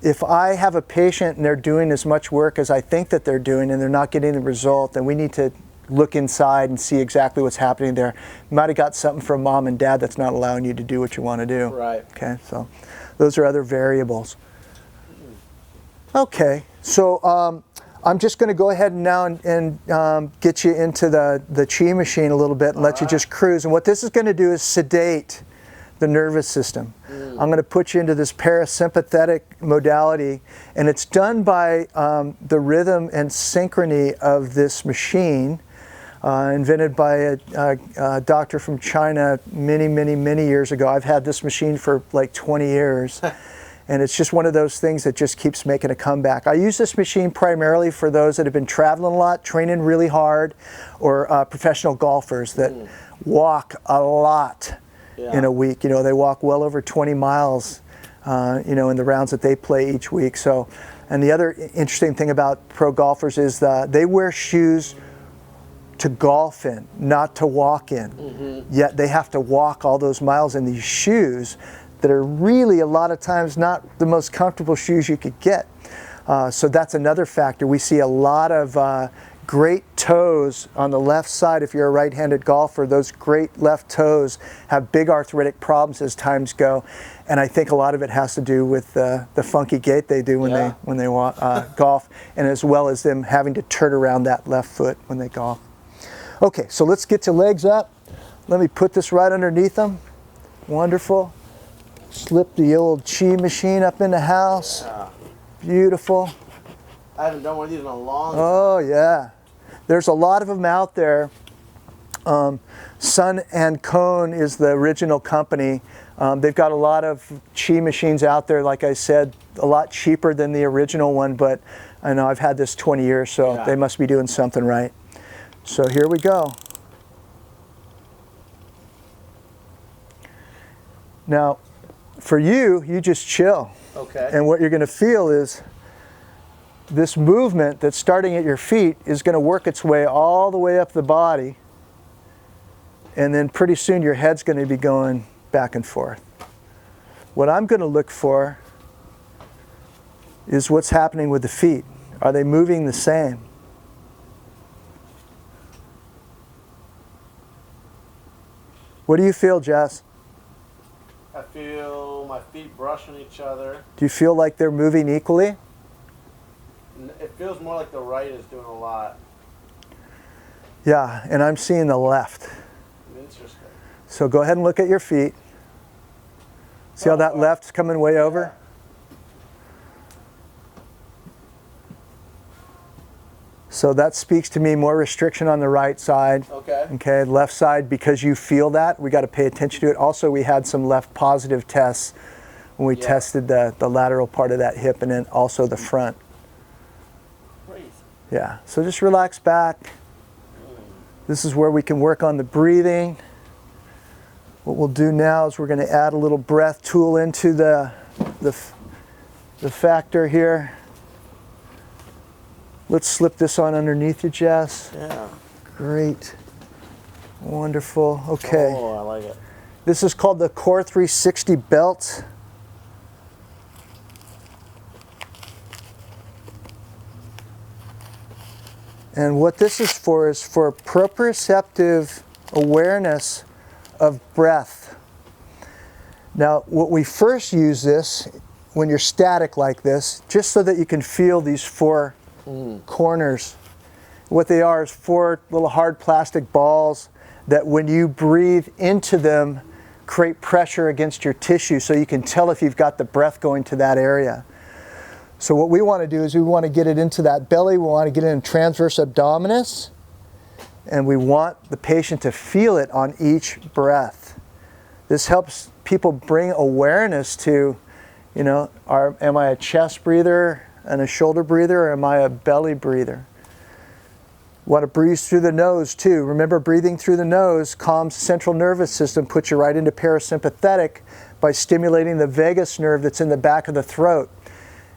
if I have a patient and they're doing as much work as I think that they're doing and they're not getting the result, then we need to look inside and see exactly what's happening there. You might have got something from mom and dad that's not allowing you to do what you want to do. Right. Okay, so those are other variables. Okay, so I'm just going to go ahead now and get you into the chi machine a little bit and let you just cruise. And what this is going to do is sedate the nervous system. I'm going to put you into this parasympathetic modality, and it's done by the rhythm and synchrony of this machine, invented by a doctor from China many years ago. I've had this machine for like 20 years. And it's just one of those things that just keeps making a comeback. I use this machine primarily for those that have been traveling a lot, training really hard, or professional golfers that walk a lot in a week. You know, they walk well over 20 miles, you know, in the rounds that they play each week. So, and the other interesting thing about pro golfers is that they wear shoes to golf in, not to walk in. Yet they have to walk all those miles in these shoes that are really a lot of times not the most comfortable shoes you could get. So that's another factor. We see a lot of great toes on the left side. If you're a right-handed golfer, those great left toes have big arthritic problems as times go, and I think a lot of it has to do with the funky gait they do when they golf, and as well as them having to turn around that left foot when they golf. Okay, so let's get to legs up. Let me put this right underneath them. Wonderful. Slip the old chi machine up in the house. Beautiful. I haven't done one of these in a long time. Oh yeah. There's a lot of them out there. Sun and Cone is the original company. They've got a lot of chi machines out there, like I said, a lot cheaper than the original one, but I know I've had this 20 years, so they must be doing something right. So here we go. Now, for you, you just chill. Okay. And what you're going to feel is this movement that's starting at your feet is going to work its way all the way up the body, and then pretty soon your head's going to be going back and forth. What I'm going to look for is what's happening with the feet. Are they moving the same? What do you feel, Jess? I feel my feet brushing each other. Do you feel like they're moving equally? It feels more like the right is doing a lot. Yeah, and I'm seeing the left. Interesting. So go ahead and look at your feet. See how that left's coming way over? So that speaks to me more restriction on the right side. Okay. Okay, left side, because you feel that, we got to pay attention to it. Also, we had some left positive tests when we tested the lateral part of that hip and then also the front. Crazy. Yeah, so just relax back. This is where we can work on the breathing. What we'll do now is we're going to add a little breath tool into the factor here. Let's slip this on underneath you, Jess. Yeah. Great. Wonderful. Okay. Oh, I like it. This is called the Core 360 belt. And what this is for proprioceptive awareness of breath. Now, what we first use this when you're static like this, just so that you can feel these four corners. What they are is four little hard plastic balls that when you breathe into them create pressure against your tissue so you can tell if you've got the breath going to that area. So what we want to do is we want to get it into that belly, we want to get it in transverse abdominis, and we want the patient to feel it on each breath. This helps people bring awareness to, you know, am I a chest breather and a shoulder breather, or am I a belly breather? Want to breathe through the nose too. Remember, breathing through the nose calms the central nervous system, puts you right into parasympathetic by stimulating the vagus nerve that's in the back of the throat.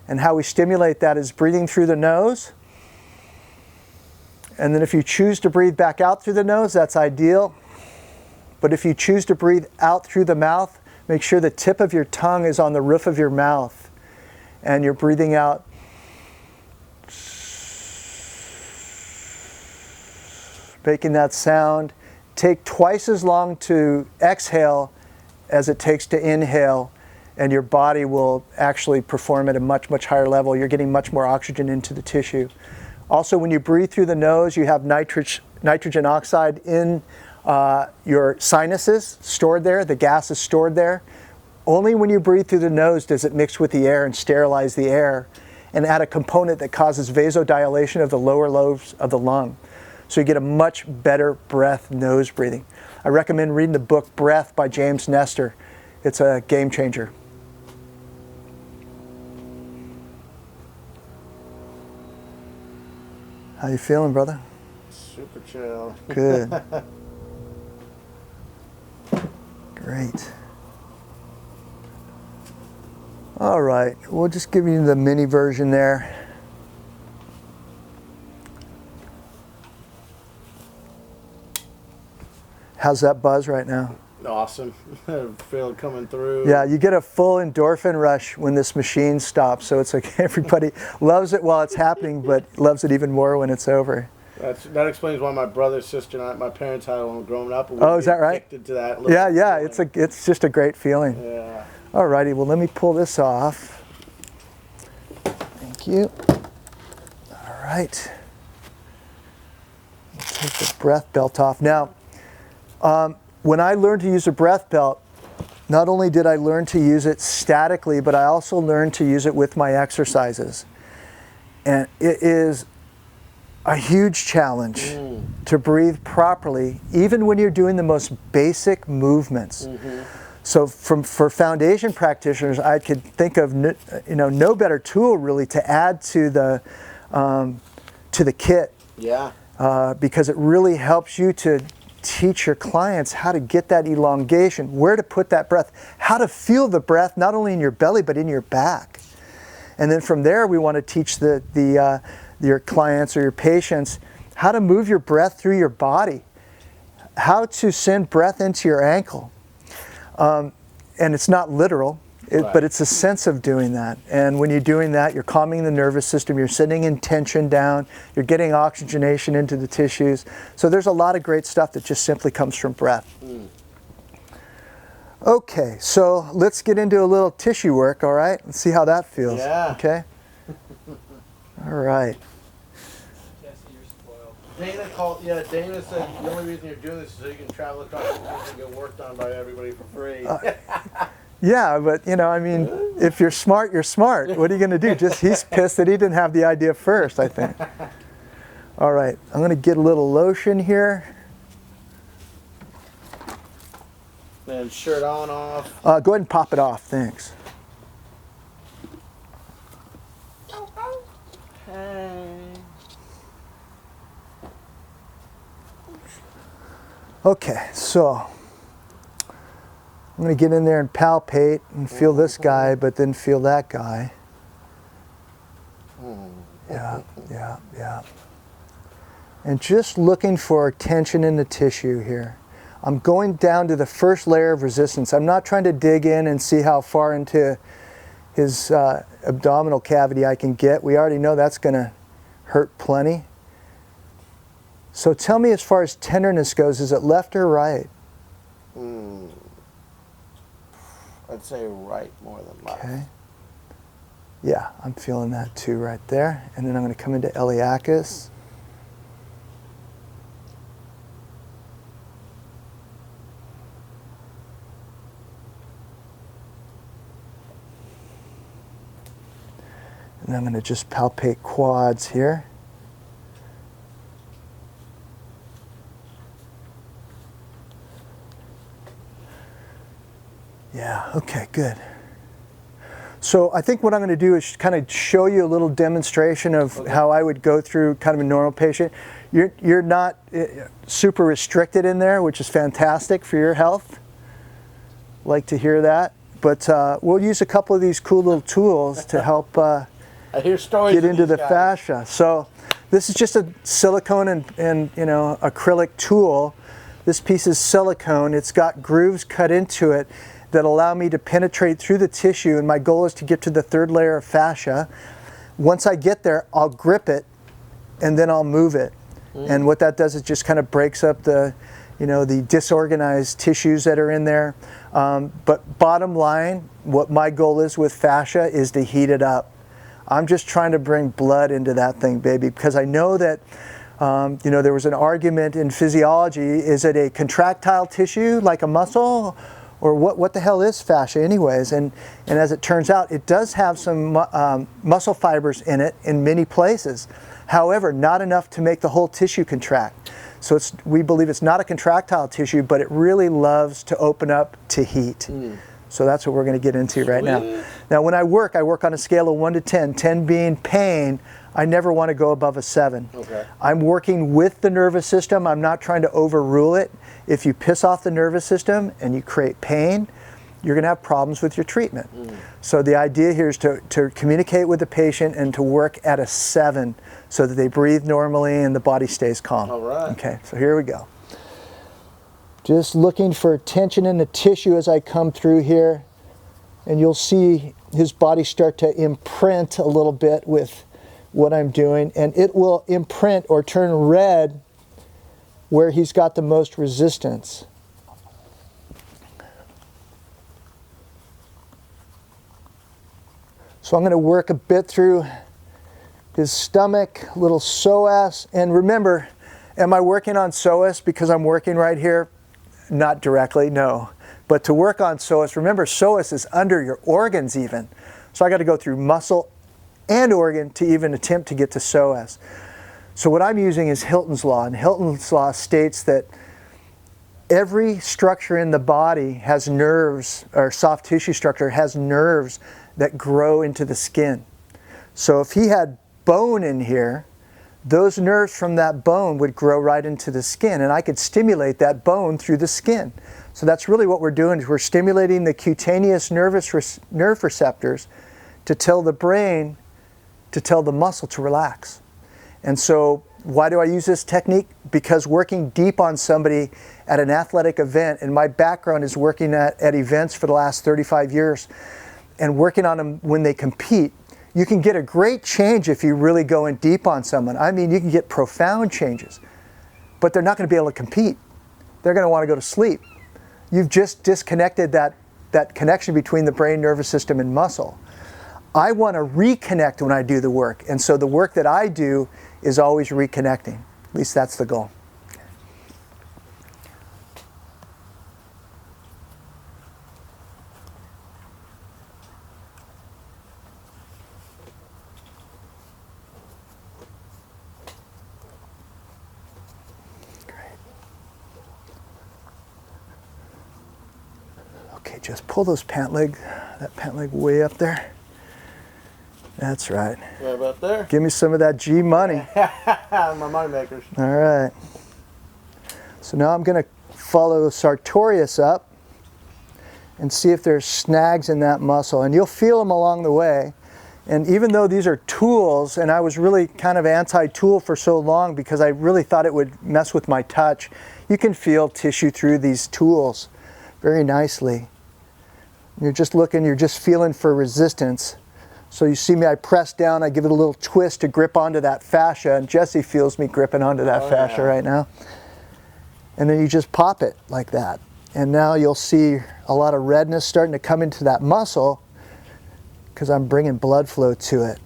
And how we stimulate that is breathing through the nose. And then if you choose to breathe back out through the nose, that's ideal. But if you choose to breathe out through the mouth, make sure the tip of your tongue is on the roof of your mouth. And you're breathing out. Making that sound. Take twice as long to exhale as it takes to inhale, and your body will actually perform at a much, much higher level. You're getting much more oxygen into the tissue. Also, when you breathe through the nose, you have nitrogen oxide in your sinuses stored there. The gas is stored there. Only when you breathe through the nose does it mix with the air and sterilize the air and add a component that causes vasodilation of the lower lobes of the lung. So you get a much better breath nose breathing. I recommend reading the book Breath by James Nestor. It's a game changer. How you feeling, brother? Super chill. Good. Great. All right, we'll just give you the mini version there. How's that buzz right now? Awesome. I feel it coming through. Yeah, you get a full endorphin rush when this machine stops, so it's like everybody loves it while it's happening, but loves it even more when it's over. That explains why my brother, sister, and my parents had it when we were growing up. Oh, is that right? Addicted to that. Yeah, it's just a great feeling. Yeah. All righty, well, let me pull this off. Thank you. All right. Let's take the breath belt off. Now, when I learned to use a breath belt, not only did I learn to use it statically, but I also learned to use it with my exercises. And it is a huge challenge to breathe properly, even when you're doing the most basic movements. So for foundation practitioners, I could think of no better tool really to add to the kit. Yeah. Because it really helps you to teach your clients how to get that elongation, where to put that breath, how to feel the breath not only in your belly but in your back. And then from there we want to teach your clients or your patients how to move your breath through your body, how to send breath into your ankle. And it's not literal, but it's a sense of doing that. And when you're doing that, you're calming the nervous system, you're sending in tension down, you're getting oxygenation into the tissues. So there's a lot of great stuff that just simply comes from breath. Okay, so let's get into a little tissue work, all right? Let's see how that feels. Yeah. Okay? All right. Jesse, you're spoiled. Dana said the only reason you're doing this is so you can travel across the country and get work done by everybody for free. Yeah, but I mean, if you're smart, you're smart. What are you going to do? He's pissed that he didn't have the idea first, I think. All right, I'm going to get a little lotion here. And shirt on, off. Go ahead and pop it off, thanks. Okay, so I'm going to get in there and palpate and feel this guy, but then feel that guy. Yeah. And just looking for tension in the tissue here. I'm going down to the first layer of resistance. I'm not trying to dig in and see how far into his abdominal cavity I can get. We already know that's going to hurt plenty. So tell me, as far as tenderness goes, is it left or right? I'd say right more than left. Okay. Yeah, I'm feeling that too right there. And then I'm going to come into iliacus. And I'm going to just palpate quads here. Yeah, okay, good. So I think what I'm going to do is kind of show you a little demonstration of how I would go through kind of a normal patient. You're not super restricted in there, which is fantastic for your health. Like to hear that. But we'll use a couple of these cool little tools to help I hear stories get into the guys. fascia. So this is just a silicone and acrylic tool. This piece is silicone. It's got grooves cut into it that allow me to penetrate through the tissue, and my goal is to get to the third layer of fascia. Once I get there, I'll grip it and then I'll move it. And what that does is just kind of breaks up the disorganized tissues that are in there. But bottom line, what my goal is with fascia is to heat it up. I'm just trying to bring blood into that thing, baby, because I know that there was an argument in physiology: is it a contractile tissue like a muscle, or what the hell is fascia anyways? And as it turns out, it does have some muscle fibers in it in many places. However, not enough to make the whole tissue contract. So we believe it's not a contractile tissue, but it really loves to open up to heat. So that's what we're going to get into right now. Now when I work on a scale of 1 to 10, 10 being pain. I never want to go above a 7. Okay. I'm working with the nervous system. I'm not trying to overrule it. If you piss off the nervous system and you create pain, you're going to have problems with your treatment. So the idea here is to communicate with the patient and to work at a 7 so that they breathe normally and the body stays calm. All right. Okay, so here we go. Just looking for tension in the tissue as I come through here, and you'll see his body start to imprint a little bit with what I'm doing, and it will imprint or turn red where he's got the most resistance. So I'm going to work a bit through his stomach, little psoas, and remember, am I working on psoas because I'm working right here? Not directly, no. But to work on psoas, remember psoas is under your organs even. So I got to go through muscle and organ to even attempt to get to psoas. So what I'm using is Hilton's law, and Hilton's law states that every structure in the body has nerves, or soft tissue structure has nerves that grow into the skin. So if he had bone in here, those nerves from that bone would grow right into the skin, and I could stimulate that bone through the skin. So that's really what we're doing, is we're stimulating the cutaneous nerve receptors to tell the brain, to tell the muscle to relax. And so why do I use this technique? Because working deep on somebody at an athletic event, and my background is working at events for the last 35 years, and working on them when they compete, you can get a great change if you really go in deep on someone. I mean, you can get profound changes, but they're not going to be able to compete. They're going to want to go to sleep. You've just disconnected that connection between the brain, nervous system, and muscle. I want to reconnect when I do the work, and so the work that I do is always reconnecting. At least that's the goal. Okay, just pull that pant leg way up there. That's right. Right about there. Give me some of that G money. My money makers. All right. So now I'm going to follow sartorius up and see if there's snags in that muscle. And you'll feel them along the way. And even though these are tools, and I was really kind of anti-tool for so long because I really thought it would mess with my touch, you can feel tissue through these tools very nicely. You're just looking, you're just feeling for resistance. So you see me, I press down, I give it a little twist to grip onto that fascia, and Jesse feels me gripping onto that fascia right now. And then you just pop it like that. And now you'll see a lot of redness starting to come into that muscle because I'm bringing blood flow to it.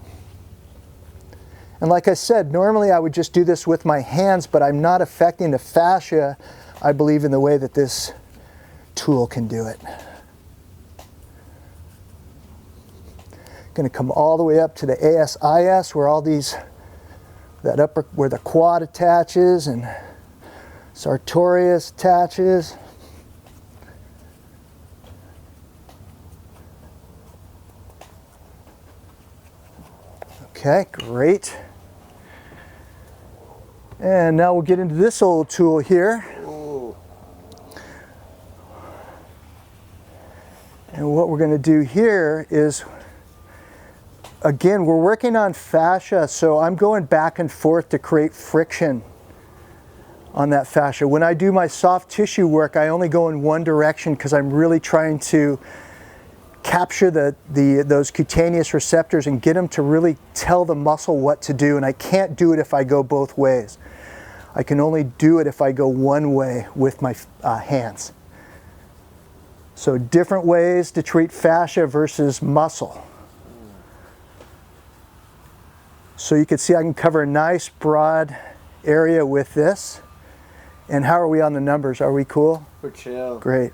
And like I said, normally I would just do this with my hands, but I'm not affecting the fascia, I believe, in the way that this tool can do it. Going to come all the way up to the ASIS, where all these, that upper, where the quad attaches and sartorius attaches. Okay, great. And now we'll get into this old tool here. Ooh. And what we're going to do here is, again, we're working on fascia, so I'm going back and forth to create friction on that fascia. When I do my soft tissue work, I only go in one direction because I'm really trying to capture those cutaneous receptors and get them to really tell the muscle what to do, and I can't do it if I go both ways. I can only do it if I go one way with my hands. So different ways to treat fascia versus muscle. So you can see I can cover a nice broad area with this. And how are we on the numbers? Are we cool? We're chill. Great.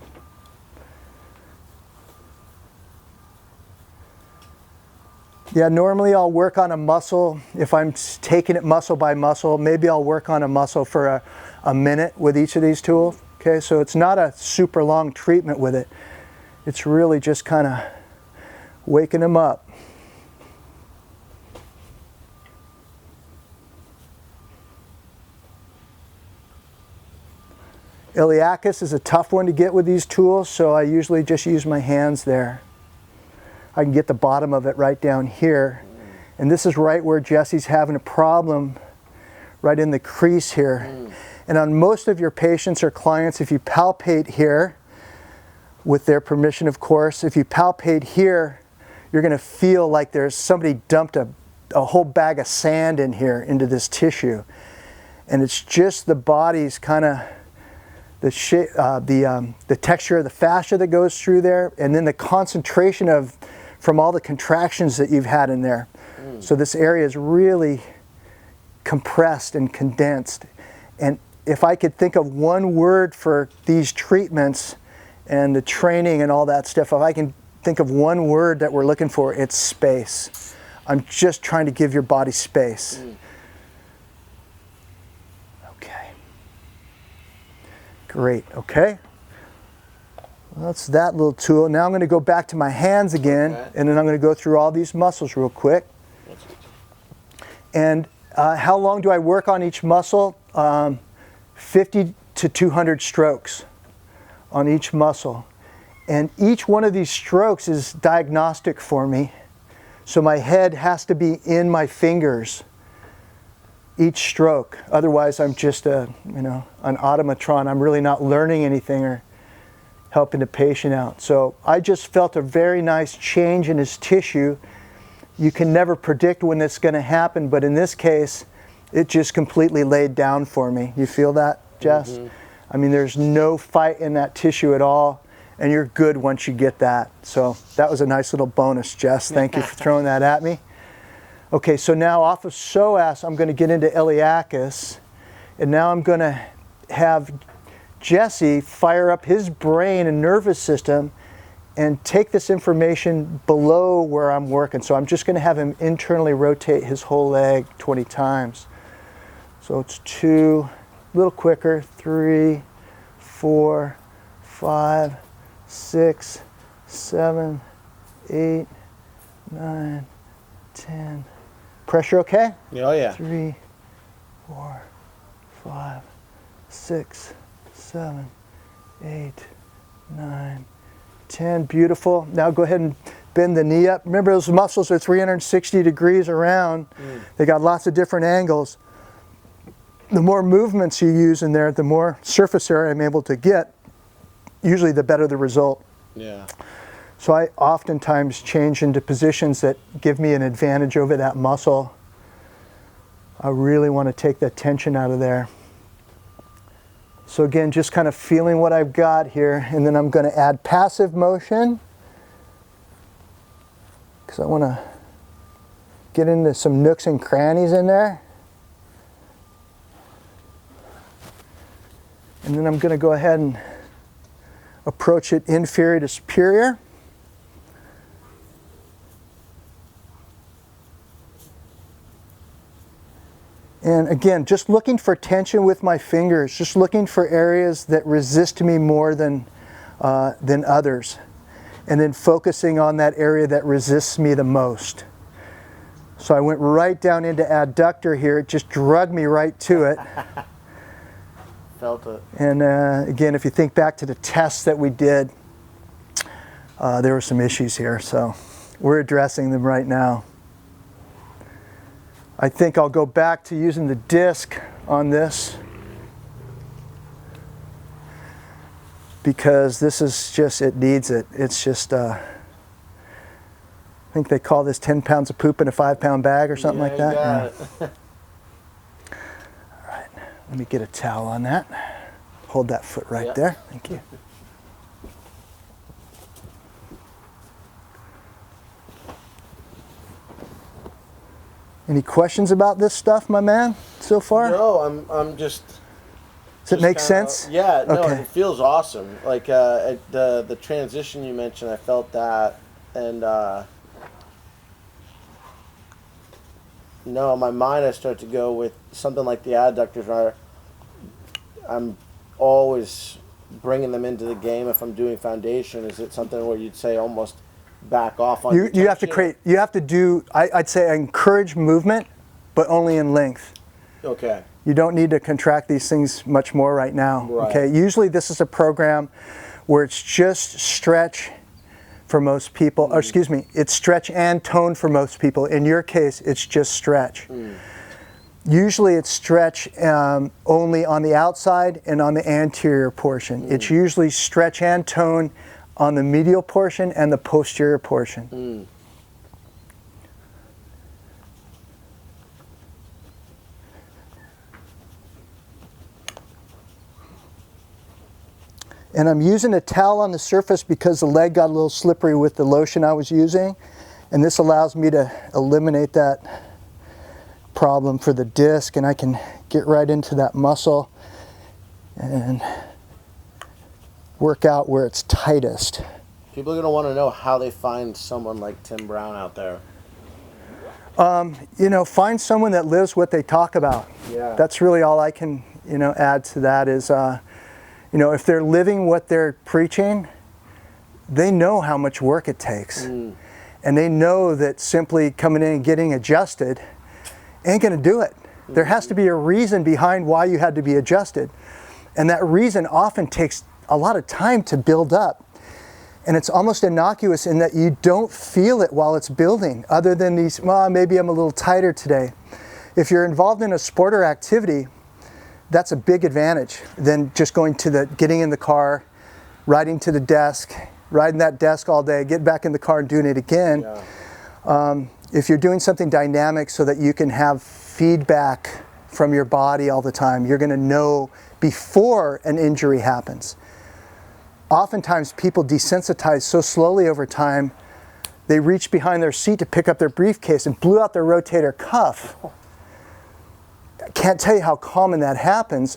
Yeah, normally I'll work on a muscle. If I'm taking it muscle by muscle, maybe I'll work on a muscle for a minute with each of these tools. Okay, so it's not a super long treatment with it. It's really just kind of waking them up. Iliacus is a tough one to get with these tools, so I usually just use my hands there. I can get the bottom of it right down here. And this is right where Jesse's having a problem, right in the crease here. And on most of your patients or clients, if you palpate here, with their permission of course, if you palpate here, you're going to feel like there's somebody dumped a whole bag of sand in here into this tissue. And it's just the body's kind of the texture of the fascia that goes through there, and then the concentration from all the contractions that you've had in there. So this area is really compressed and condensed. And if I could think of one word for these treatments and the training and all that stuff, if I can think of one word that we're looking for, it's space. I'm just trying to give your body space. Great, okay. Well, that's that little tool. Now I'm going to go back to my hands again, and then I'm going to go through all these muscles real quick. And how long do I work on each muscle? 50 to 200 strokes on each muscle. And each one of these strokes is diagnostic for me. So my head has to be in my fingers each stroke. Otherwise, I'm just an automatron. I'm really not learning anything or helping the patient out. So I just felt a very nice change in his tissue. You can never predict when it's going to happen, but in this case, it just completely laid down for me. You feel that, Jess? I mean, there's no fight in that tissue at all, and you're good once you get that. So that was a nice little bonus, Jess. Thank you for throwing that at me. Okay, so now off of psoas, I'm going to get into iliacus, and now I'm going to have Jesse fire up his brain and nervous system and take this information below where I'm working. So I'm just going to have him internally rotate his whole leg 20 times. So it's 2, a little quicker, 3, 4, 5, 6, 7, 8, 9, 10. Pressure okay? Oh yeah. 3, 4, 5, 6, 7, 8, 9, 10. Beautiful. Now go ahead and bend the knee up. Remember, those muscles are 360 degrees around. They got lots of different angles. The more movements you use in there, the more surface area I'm able to get. Usually the better the result. Yeah. So I oftentimes change into positions that give me an advantage over that muscle. I really want to take that tension out of there. So again, just kind of feeling what I've got here, and then I'm going to add passive motion because I want to get into some nooks and crannies in there. And then I'm going to go ahead and approach it inferior to superior. And again, just looking for tension with my fingers, just looking for areas that resist me more than others. And then focusing on that area that resists me the most. So I went right down into adductor here, it just drugged me right to it. Felt it. And again, if you think back to the tests that we did, there were some issues here, so we're addressing them right now. I think I'll go back to using the disc on this because this is just, it needs it. It's just, I think they call this 10 pounds of poop in a 5-pound bag or something like that. Yeah. All right, let me get a towel on that. Hold that foot right there. Thank you. Any questions about this stuff, my man, so far? No, I'm just. Does it make sense? Yeah, no, Okay. it feels awesome. Like the transition you mentioned, I felt that, and no, in my mind I start to go with something like the adductors, where I'm always bringing them into the game if I'm doing foundation? Is it something where you'd say almost back off on You have to create, you have to do, I'd say encourage movement, but only in length. Okay. You don't need to contract these things much more right now. Right. Okay. Usually this is a program where it's just stretch for most people, or excuse me, it's stretch and tone for most people. In your case, it's just stretch. Usually it's stretch only on the outside and on the anterior portion. It's usually stretch and tone on the medial portion and the posterior portion. And I'm using a towel on the surface because the leg got a little slippery with the lotion I was using. And this allows me to eliminate that problem for the disc, and I can get right into that muscle and work out where it's tightest. People are going to want to know how they find someone like Tim Brown out there. You know, find someone that lives what they talk about. Yeah. That's really all I can, you know, add to that is, you know, if they're living what they're preaching, they know how much work it takes. And they know that simply coming in and getting adjusted ain't going to do it. There has to be a reason behind why you had to be adjusted. And that reason often takes a lot of time to build up. And it's almost innocuous in that you don't feel it while it's building, other than these, well, maybe I'm a little tighter today. If you're involved in a sport or activity, that's a big advantage than just going to getting in the car, riding to the desk, riding that desk all day, get back in the car and doing it again. Yeah. If you're doing something dynamic so that you can have feedback from your body all the time, you're going to know before an injury happens. Oftentimes people desensitize so slowly over time, they reach behind their seat to pick up their briefcase and blew out their rotator cuff. I can't tell you how common that happens.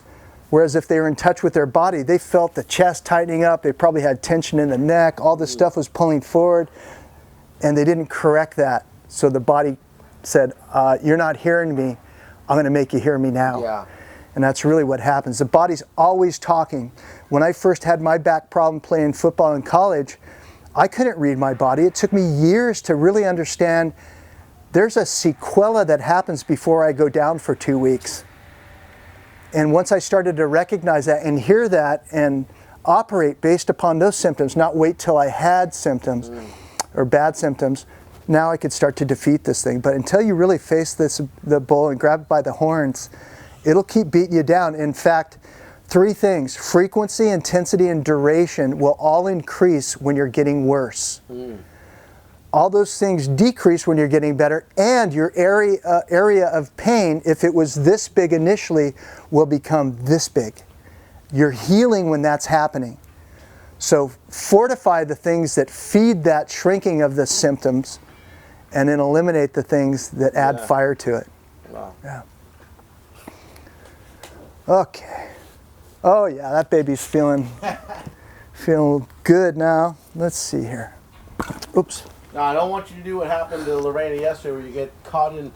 Whereas if they were in touch with their body, they felt the chest tightening up, they probably had tension in the neck, all this stuff was pulling forward, and they didn't correct that. So the body said, you're not hearing me, I'm going to make you hear me now. Yeah. And that's really what happens. The body's always talking. When I first had my back problem playing football in college, I couldn't read my body. It took me years to really understand there's a sequela that happens before I go down for 2 weeks. And once I started to recognize that and hear that and operate based upon those symptoms, not wait till I had symptoms or bad symptoms, now I could start to defeat this thing. But until you really face the bull and grab it by the horns, it'll keep beating you down. In fact, 3 things: frequency, intensity, and duration will all increase when you're getting worse. All those things decrease when you're getting better, and your area of pain, if it was this big initially, will become this big. You're healing when that's happening. So fortify the things that feed that shrinking of the symptoms, and then eliminate the things that add fire to it. Wow. Yeah. Okay. Oh yeah, that baby's feeling good now. Let's see here. Oops. Now, I don't want you to do what happened to Lorena yesterday, where you get caught in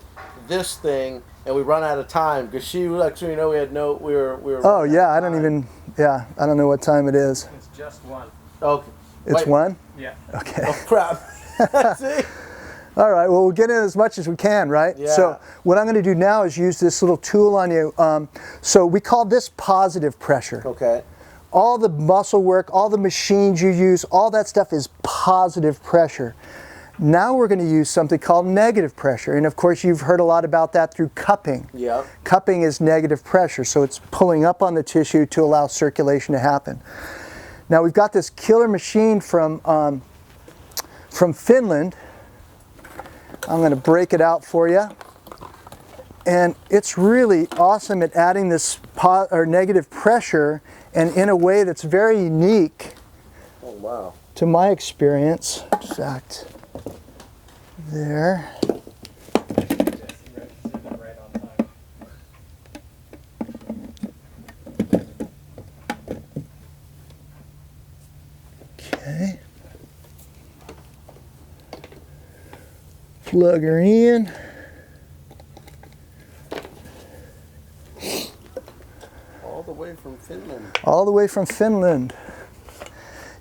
this thing and we run out of time, because she was actually, you know, we were. Oh yeah, I don't know what time it is. It's just 1. Okay. It's Wait. 1? Yeah. Okay. Oh crap. See? All right, well, we'll get in as much as we can, right? Yeah. So what I'm going to do now is use this little tool on you. So we call this positive pressure. Okay. All the muscle work, all the machines you use, all that stuff is positive pressure. Now we're going to use something called negative pressure. And of course, you've heard a lot about that through cupping. Yep. Cupping is negative pressure, so it's pulling up on the tissue to allow circulation to happen. Now we've got this killer machine from Finland. I'm going to break it out for you. And it's really awesome at adding this negative pressure, and in a way that's very unique Oh wow. to my experience. In fact, there. Right on time. Okay. Plug her in. All the way from Finland. All the way from Finland.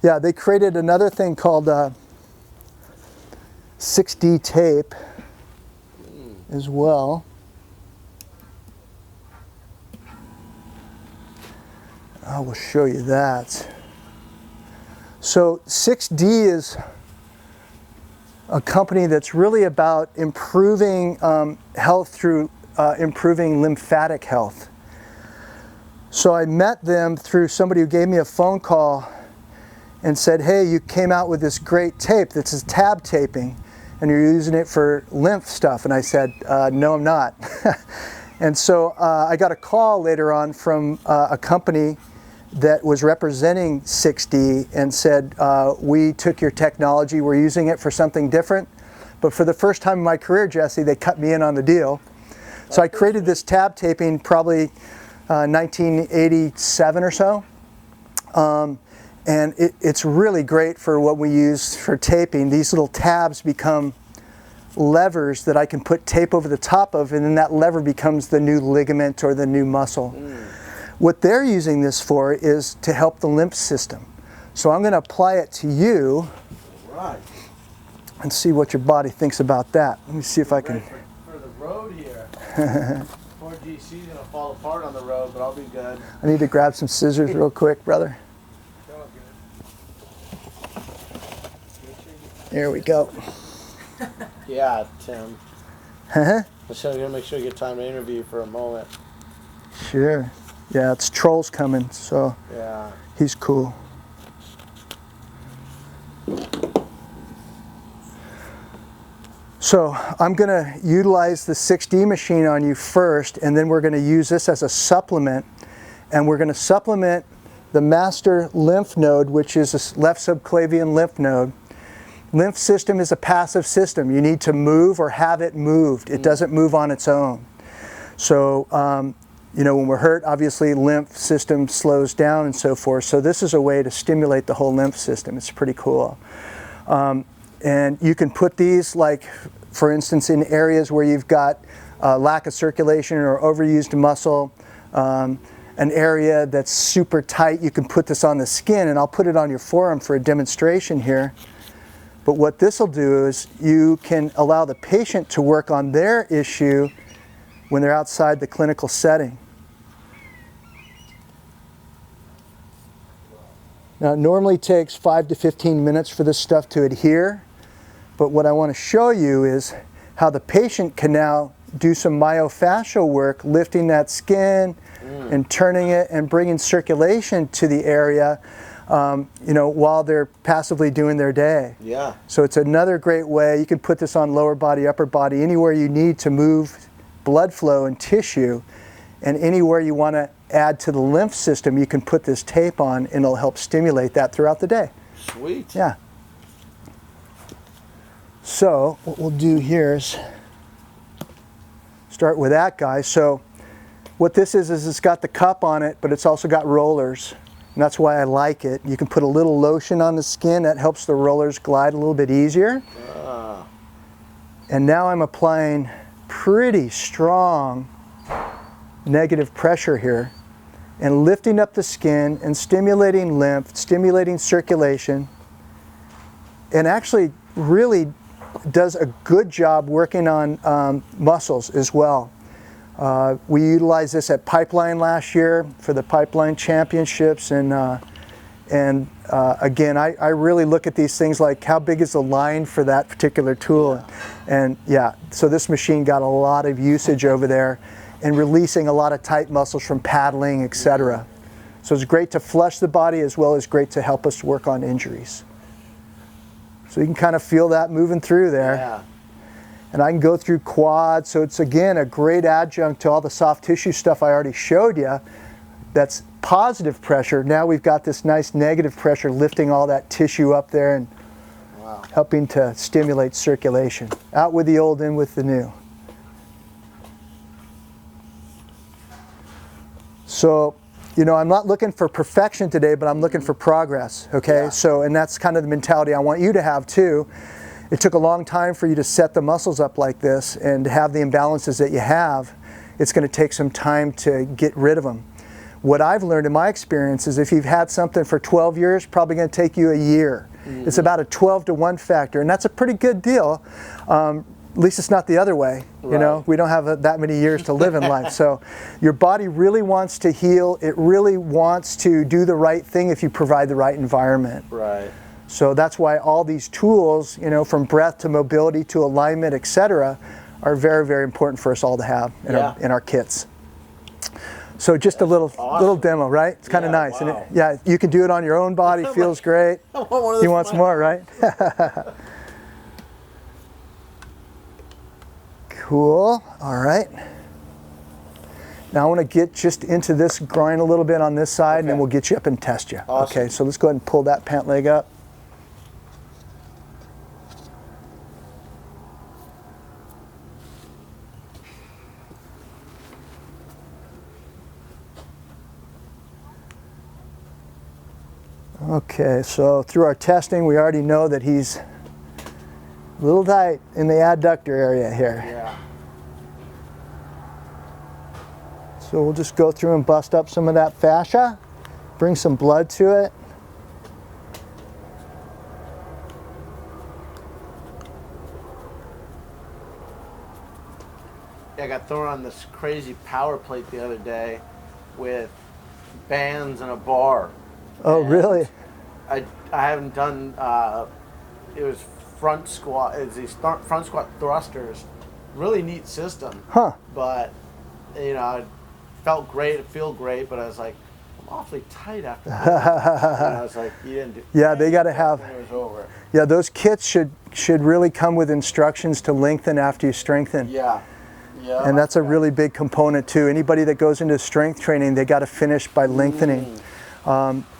Yeah, they created another thing called 6D tape as well. I will show you that. So 6D is a company that's really about improving health through improving lymphatic health. So I met them through somebody who gave me a phone call and said, hey, you came out with this great tape that's a tab taping and you're using it for lymph stuff. And I said, no, I'm not. And so I got a call later on from a company that was representing 6D and said, we took your technology, we're using it for something different. But for the first time in my career, Jesse, they cut me in on the deal. So I created this tab taping probably 1987 or so. And it's really great for what we use for taping. These little tabs become levers that I can put tape over the top of, and then that lever becomes the new ligament or the new muscle. What they're using this for is to help the lymph system. So I'm going to apply it to you and see what your body thinks about that. Let me see if I can. For the road here. Poor GC's going to fall apart on the road, but I'll be good. I need to grab some scissors real quick, brother. There we go. Yeah, Tim. Uh-huh. So you're going to make sure you get time to interview for a moment. Sure. Yeah, it's Troll's coming, so Yeah. he's cool. So I'm going to utilize the 6D machine on you first, and then we're going to use this as a supplement. And we're going to supplement the master lymph node, which is a left subclavian lymph node. Lymph system is a passive system. You need to move or have it moved. It doesn't move on its own. So, you know, when we're hurt, obviously lymph system slows down and so forth. So this is a way to stimulate the whole lymph system. It's pretty cool. And you can put these, like, for instance, in areas where you've got lack of circulation or overused muscle, an area that's super tight, you can put this on the skin, and I'll put it on your forearm for a demonstration here. But what this will do is you can allow the patient to work on their issue when they're outside the clinical setting. Now, it normally takes 5 to 15 minutes for this stuff to adhere, but what I want to show you is how the patient can now do some myofascial work, lifting that skin and turning it and bringing circulation to the area, you know, while they're passively doing their day. Yeah. So it's another great way. You can put this on lower body, upper body, anywhere you need to move blood flow and tissue, and anywhere you want to add to the lymph system, you can put this tape on and it'll help stimulate that throughout the day. Sweet. Yeah. So what we'll do here is start with that guy. So what this is it's got the cup on it, but it's also got rollers. And that's why I like it. You can put a little lotion on the skin. That helps the rollers glide a little bit easier. And now I'm applying pretty strong negative pressure here and lifting up the skin and stimulating lymph, stimulating circulation, and actually really does a good job working on muscles as well. We utilized this at Pipeline last year for the Pipeline Championships, and again, I really look at these things like how big is the line for that particular tool, and yeah, so this machine got a lot of usage over there and releasing a lot of tight muscles from paddling, etc. So it's great to flush the body as well as great to help us work on injuries. So you can kind of feel that moving through there. Yeah. And I can go through quads, so it's again a great adjunct to all the soft tissue stuff I already showed you. That's positive pressure. Now we've got this nice negative pressure lifting all that tissue up there and helping to stimulate circulation. Out with the old, in with the new. So, you know, I'm not looking for perfection today, but I'm looking for progress, okay? Yeah. So, and that's kind of the mentality I want you to have too. It took a long time for you to set the muscles up like this and to have the imbalances that you have. It's going to take some time to get rid of them. What I've learned in my experience is if you've had something for 12 years, probably going to take you a year. It's about a 12 to 1 factor, and that's a pretty good deal. At least it's not the other way. You know, we don't have that many years to live in life. So your body really wants to heal. It really wants to do the right thing if you provide the right environment. Right. So that's why all these tools, you know, from breath to mobility to alignment, etc., are very, very important for us all to have in our kits. So just a little demo, right? It's kind of nice. Wow. And you can do it on your own body. Feels great. I want one of He those wants more, right? Cool. All right. Now I want to get just into this groin a little bit on this side, and then we'll get you up and test you. Awesome. Okay, so let's go ahead and pull that pant leg up. Okay, so through our testing, we already know that he's a little tight in the adductor area here. Yeah. So we'll just go through and bust up some of that fascia, bring some blood to it. Yeah, I got thrown on this crazy power plate the other day with bands and a bar. Oh, And really? I haven't done, it was front squat, it's these front squat thrusters. Really neat system. Huh. But, you know, I felt great, I feel great, but I was like, I'm awfully tight after that. And I was like, you didn't do Yeah, they got to have, it was over. yeah, those kits should really come with instructions to lengthen after you strengthen. Yeah. Yeah. And that's a really big component too. Anybody that goes into strength training, they got to finish by lengthening.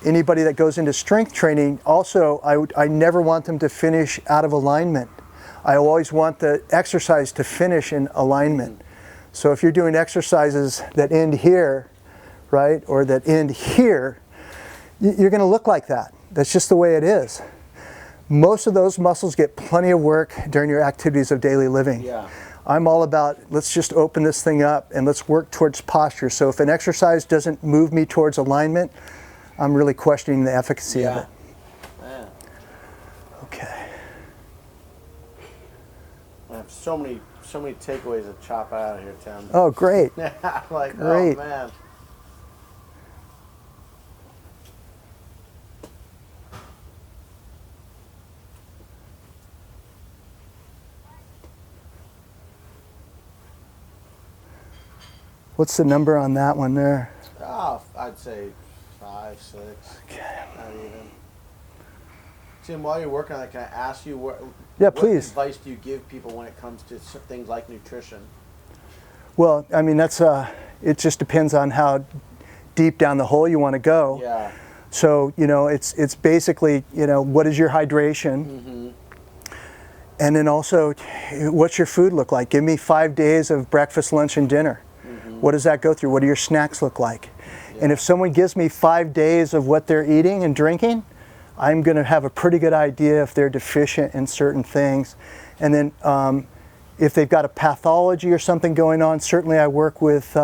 Anybody that goes into strength training, also, I never want them to finish out of alignment. I always want the exercise to finish in alignment. So if you're doing exercises that end here, right, or that end here, you're going to look like that. That's just the way it is. Most of those muscles get plenty of work during your activities of daily living. Yeah. I'm all about, let's just open this thing up and let's work towards posture. So if an exercise doesn't move me towards alignment, I'm really questioning the efficacy of it. Yeah. Okay. I have so many takeaways to chop out of here, Tim. Oh, great. Like, Great. oh man. What's the number on that one there? Oh, I'd say 5, 6. Okay. Not even. Tim, while you're working on that, can I ask you what Please. advice do you give people when it comes to things like nutrition? Well, I mean, it just depends on how deep down the hole you want to go. Yeah. So, you know, it's basically, you know, what is your hydration? And then also, what's your food look like? Give me 5 days of breakfast, lunch, and dinner. What does that go through? What do your snacks look like? Yeah. And if someone gives me 5 days of what they're eating and drinking, I'm going to have a pretty good idea if they're deficient in certain things. And then if they've got a pathology or something going on, certainly I work with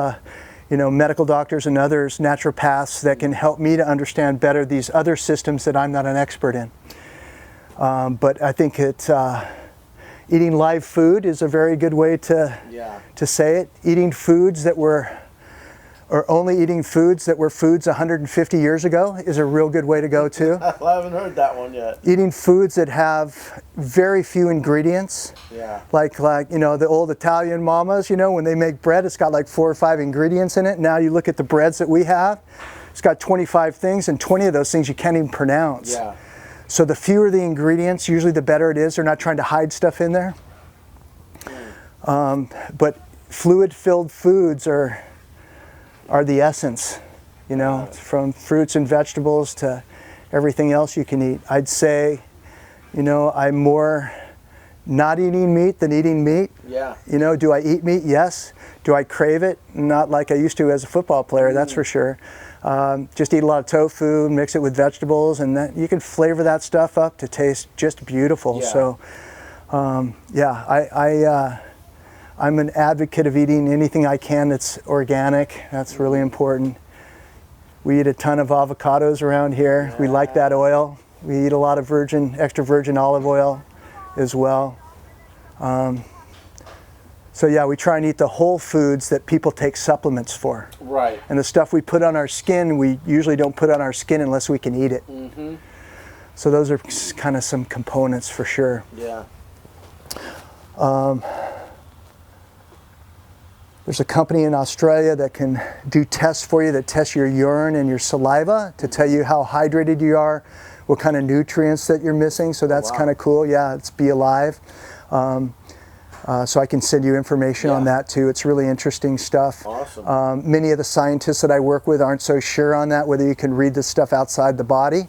you know, medical doctors and others, naturopaths, that can help me to understand better these other systems that I'm not an expert in. But I think eating live food is a very good way to say it. Eating foods that were, or only eating foods that were foods 150 years ago is a real good way to go too. I haven't heard that one yet. Eating foods that have very few ingredients. Yeah. Like you know, the old Italian mamas, you know, when they make bread, it's got like 4 or 5 ingredients in it. Now you look at the breads that we have, it's got 25 things, and 20 of those things you can't even pronounce. Yeah. So the fewer the ingredients, usually the better it is. They're not trying to hide stuff in there. But fluid-filled foods are the essence, you know, from fruits and vegetables to everything else you can eat. I'd say, you know, I'm more not eating meat than eating meat. Yeah. You know, do I eat meat? Yes. Do I crave it? Not like I used to as a football player, that's for sure. Just eat a lot of tofu, mix it with vegetables, and that, you can flavor that stuff up to taste just beautiful. Yeah. So, I'm an advocate of eating anything I can that's organic. That's really important. We eat a ton of avocados around here. Yeah. We like that oil. We eat a lot of extra virgin olive oil as well. So yeah, we try and eat the whole foods that people take supplements for. Right. And the stuff we put on our skin, we usually don't put on our skin unless we can eat it. Mm-hmm. So those are kind of some components for sure. Yeah. There's a company in Australia that can do tests for you that test your urine and your saliva to tell you how hydrated you are, what kind of nutrients that you're missing. So that's wow. kind of cool. Yeah, it's Be Alive. So I can send you information on that too. It's really interesting stuff. Awesome. Many of the scientists that I work with aren't so sure on that, whether you can read this stuff outside the body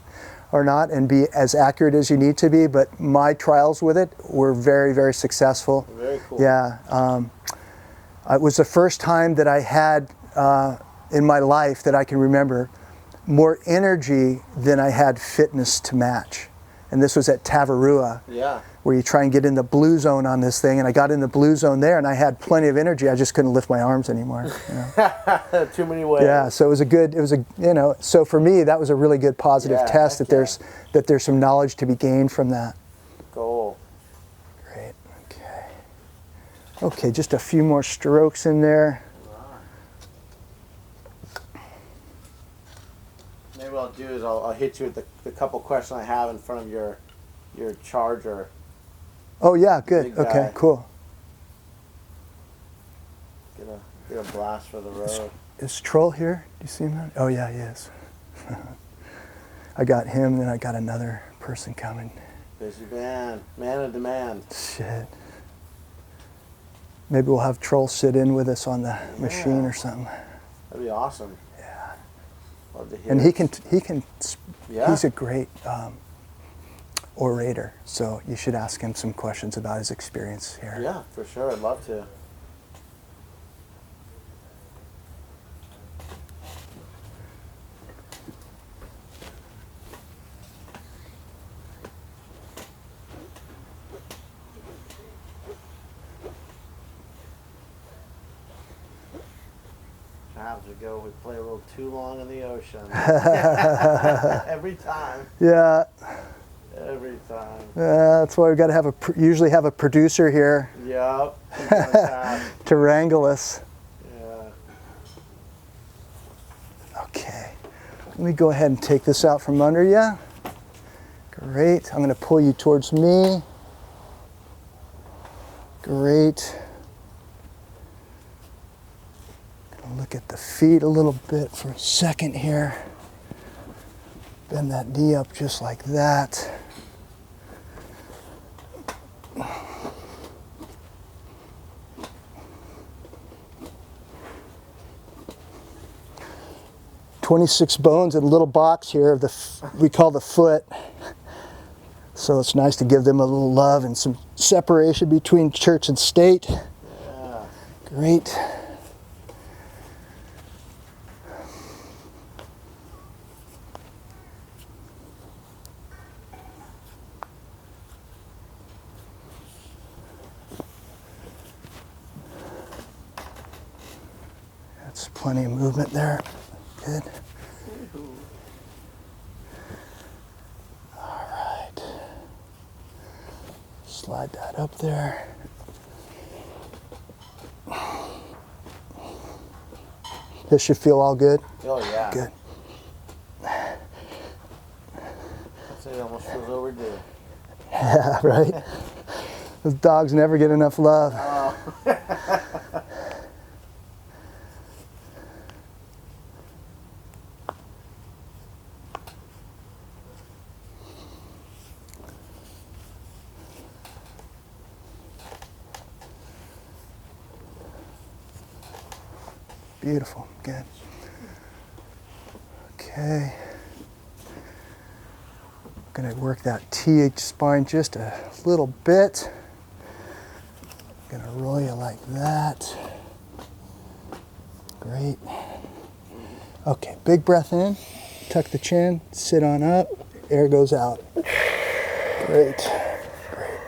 or not and be as accurate as you need to be. But my trials with it were very, very successful. Very cool. Yeah. It was the first time that I had in my life that I can remember more energy than I had fitness to match. And this was at Tavarua. Yeah. Where you try and get in the blue zone on this thing, and I got in the blue zone there, and I had plenty of energy. I just couldn't lift my arms anymore. You know? Too many ways. Yeah, so so for me that was a really good positive test that there's some knowledge to be gained from that. Cool. Great. Okay. Okay, just a few more strokes in there. Maybe what I'll do is I'll hit you with the couple questions I have in front of your charger. Oh yeah, good. Big guy. Okay, cool. Get a blast for the road. Is Troll here? Do you see him? Oh yeah, he is. I got him, then I got another person coming. Busy man of demand. Shit. Maybe we'll have Troll sit in with us on the machine or something. That'd be awesome. Yeah. Love to hear. And it. he can. Yeah. He's a great orator, so you should ask him some questions about his experience here. Yeah, for sure. I'd love to. We play a little too long in the ocean. Every time. Yeah. Every time. That's why we've got to usually have a producer here. Yep. To wrangle us. Yeah. Okay. Let me go ahead and take this out from under you. Great. I'm going to pull you towards me. Great. Look at the feet a little bit for a second here. Bend that knee up just like that. "26 bones in a little box here of we call the foot. So it's nice to give them a little love and some separation between church and state. Yeah. Great. That's plenty of movement there. Good. All right. Slide that up there. This should feel all good? Oh, yeah. Good. I'd say it almost feels overdue. Yeah, right? Those dogs never get enough love. Oh. Beautiful. Good. Okay. I'm going to work that TH spine just a little bit. I'm going to roll you like that. Great. Okay, big breath in. Tuck the chin, sit on up. Air goes out. Great. Great.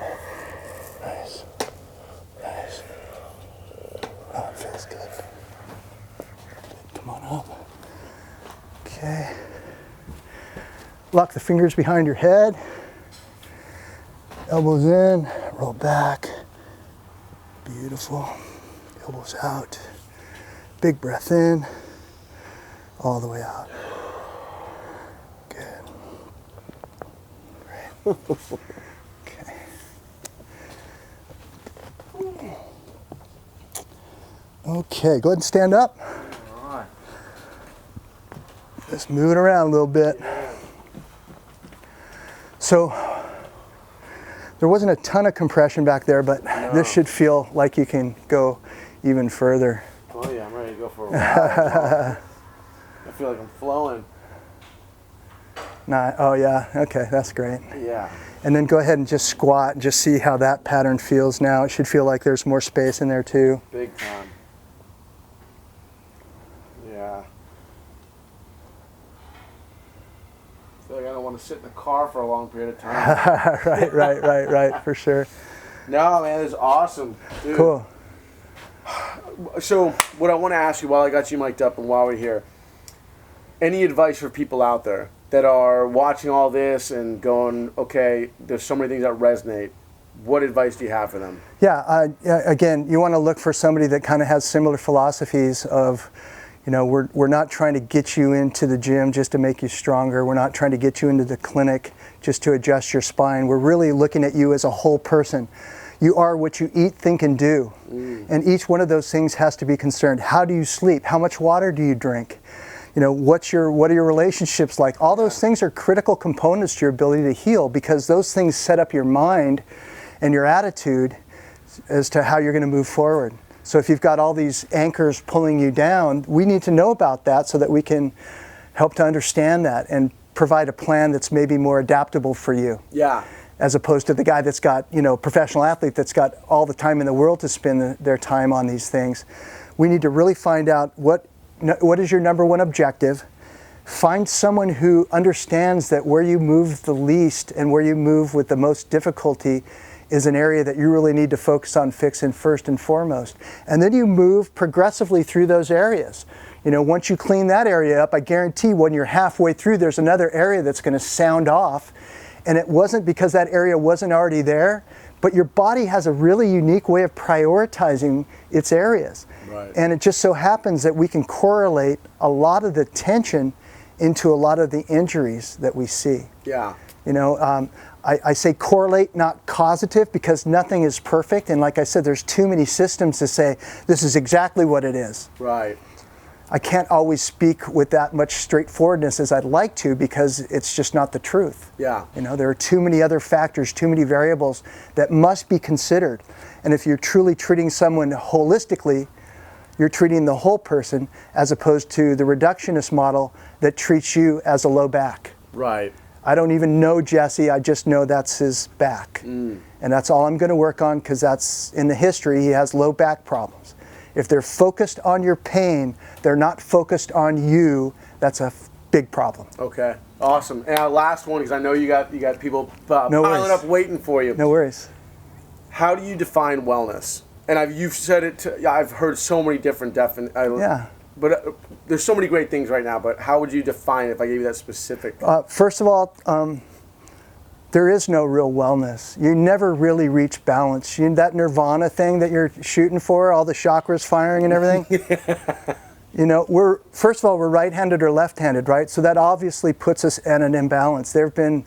Nice. Nice. Oh, it feels good. Come on up. Okay. lock the fingers behind your head. Elbows in, roll back. Beautiful. Elbows out. Big breath in, all the way out. Good. Great. Okay. Okay, go ahead and stand up. All right. Just moving around a little bit. So, there wasn't a ton of compression back there, but this should feel like you can go even further. Oh yeah, I'm ready to go for a ride. I feel like I'm flowing. Oh yeah, okay, that's great. Yeah. And then go ahead and just squat and just see how that pattern feels now. It should feel like there's more space in there too. Big time. Yeah. I feel like I don't want to sit in the car for a long period of time. right, for sure. No, man, it's awesome, dude. Cool. So, what I want to ask you while I got you mic'd up and while we're here, any advice for people out there that are watching all this and going, okay, there's so many things that resonate. What advice do you have for them? Yeah, again, you want to look for somebody that kind of has similar philosophies of, you know, we're not trying to get you into the gym just to make you stronger. We're not trying to get you into the clinic just to adjust your spine. We're really looking at you as a whole person. You are what you eat, think, and do. And each one of those things has to be concerned. How do you sleep? How much water do you drink? You know, what are your relationships like? All those things are critical components to your ability to heal, because those things set up your mind and your attitude as to how you're going to move forward. So if you've got all these anchors pulling you down, we need to know about that so that we can help to understand that and provide a plan that's maybe more adaptable for you. Yeah. As opposed to the guy that's got, you know, professional athlete that's got all the time in the world to spend their time on these things. We need to really find out what is your number one objective. Find someone who understands that where you move the least and where you move with the most difficulty is an area that you really need to focus on fixing first and foremost. And then you move progressively through those areas. You know, once you clean that area up, I guarantee when you're halfway through, there's another area that's going to sound off. And it wasn't because that area wasn't already there, but your body has a really unique way of prioritizing its areas. Right. And it just so happens that we can correlate a lot of the tension into a lot of the injuries that we see. Yeah. You know, I say correlate, not causative, because nothing is perfect. And like I said, there's too many systems to say this is exactly what it is. Right. I can't always speak with that much straightforwardness as I'd like to, because it's just not the truth. Yeah. You know, there are too many other factors, too many variables that must be considered. And if you're truly treating someone holistically, you're treating the whole person, as opposed to the reductionist model that treats you as a low back. Right. I don't even know Jesse, I just know that's his back. And that's all I'm going to work on, because that's in the history, he has low back problems. If they're focused on your pain, they're not focused on you, that's a big problem. Okay. Awesome. And our last one, because I know you got people No piling worries. up waiting for you. No worries. How do you define wellness? And you've said it. I've heard so many different Yeah. But there's so many great things right now. But how would you define it if I gave you that specific? First of all, there is no real wellness. You never really reach balance. That nirvana thing that you're shooting for, all the chakras firing and everything. You know, first of all, we're right-handed or left-handed, right? So that obviously puts us in an imbalance. There have been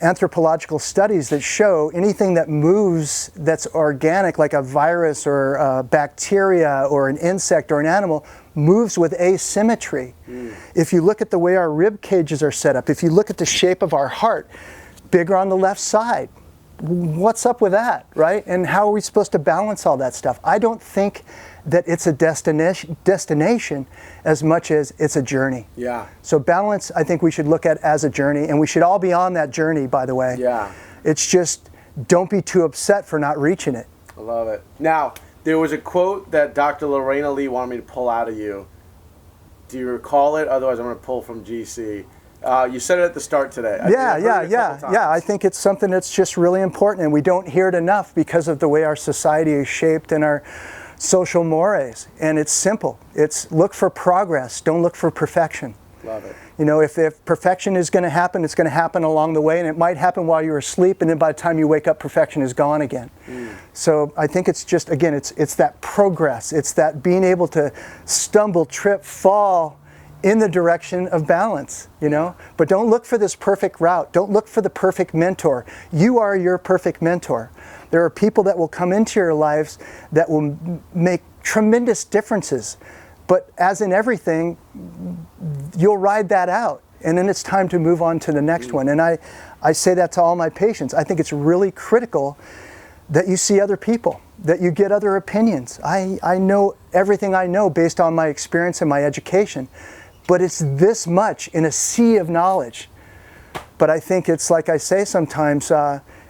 anthropological studies that show anything that moves that's organic, like a virus or a bacteria or an insect or an animal, moves with asymmetry. If you look at the way our rib cages are set up, if you look at the shape of our heart, bigger on the left side. What's up with that, right? And how are we supposed to balance all that stuff? I don't think that it's a destination as much as it's a journey. Yeah. So balance, I think we should look at as a journey, and we should all be on that journey, by the way. Yeah. It's just, don't be too upset for not reaching it. I love it. Now, there was a quote that Dr. Lorena Lee wanted me to pull out of you. Do you recall it? Otherwise, I'm going to pull from GC. You said it at the start today. Yeah. I think it's something that's just really important, and we don't hear it enough because of the way our society is shaped and our social mores. And it's simple. It's look for progress. Don't look for perfection. Love it. You know, if perfection is going to happen, it's going to happen along the way, and it might happen while you're asleep, and then by the time you wake up, perfection is gone again. So I think it's just, again, it's that progress. It's that being able to stumble, trip, fall in the direction of balance, you know? But don't look for this perfect route. Don't look for the perfect mentor. You are your perfect mentor. There are people that will come into your lives that will make tremendous differences. But as in everything, you'll ride that out. And then it's time to move on to the next one. And I say that to all my patients. I think it's really critical that you see other people, that you get other opinions. I know everything I know based on my experience and my education. But it's this much in a sea of knowledge. But I think it's like I say sometimes,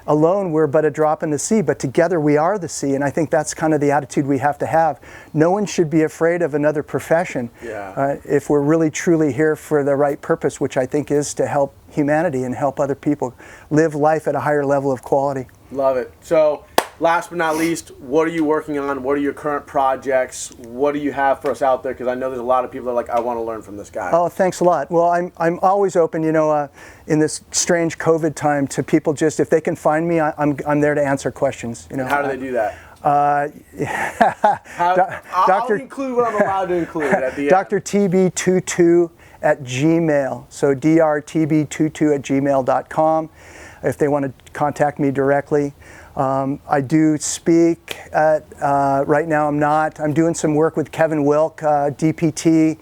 alone we're but a drop in the sea, but together we are the sea. And I think that's kind of the attitude we have to have. No one should be afraid of another profession if we're really truly here for the right purpose, which I think is to help humanity and help other people live life at a higher level of quality. Love it. So last but not least, what are you working on? What are your current projects? What do you have for us out there? Because I know there's a lot of people that are like, I want to learn from this guy. Oh, thanks a lot. Well, I'm always open, you know, in this strange COVID time to people just, if they can find me, I'm there to answer questions. You know. How do they do that? I'll include what I'm allowed to include at the end. Dr. TB22 at Gmail. So drtb22 at gmail.com if they want to contact me directly. I do speak at, right now I'm doing some work with Kevin Wilk, DPT,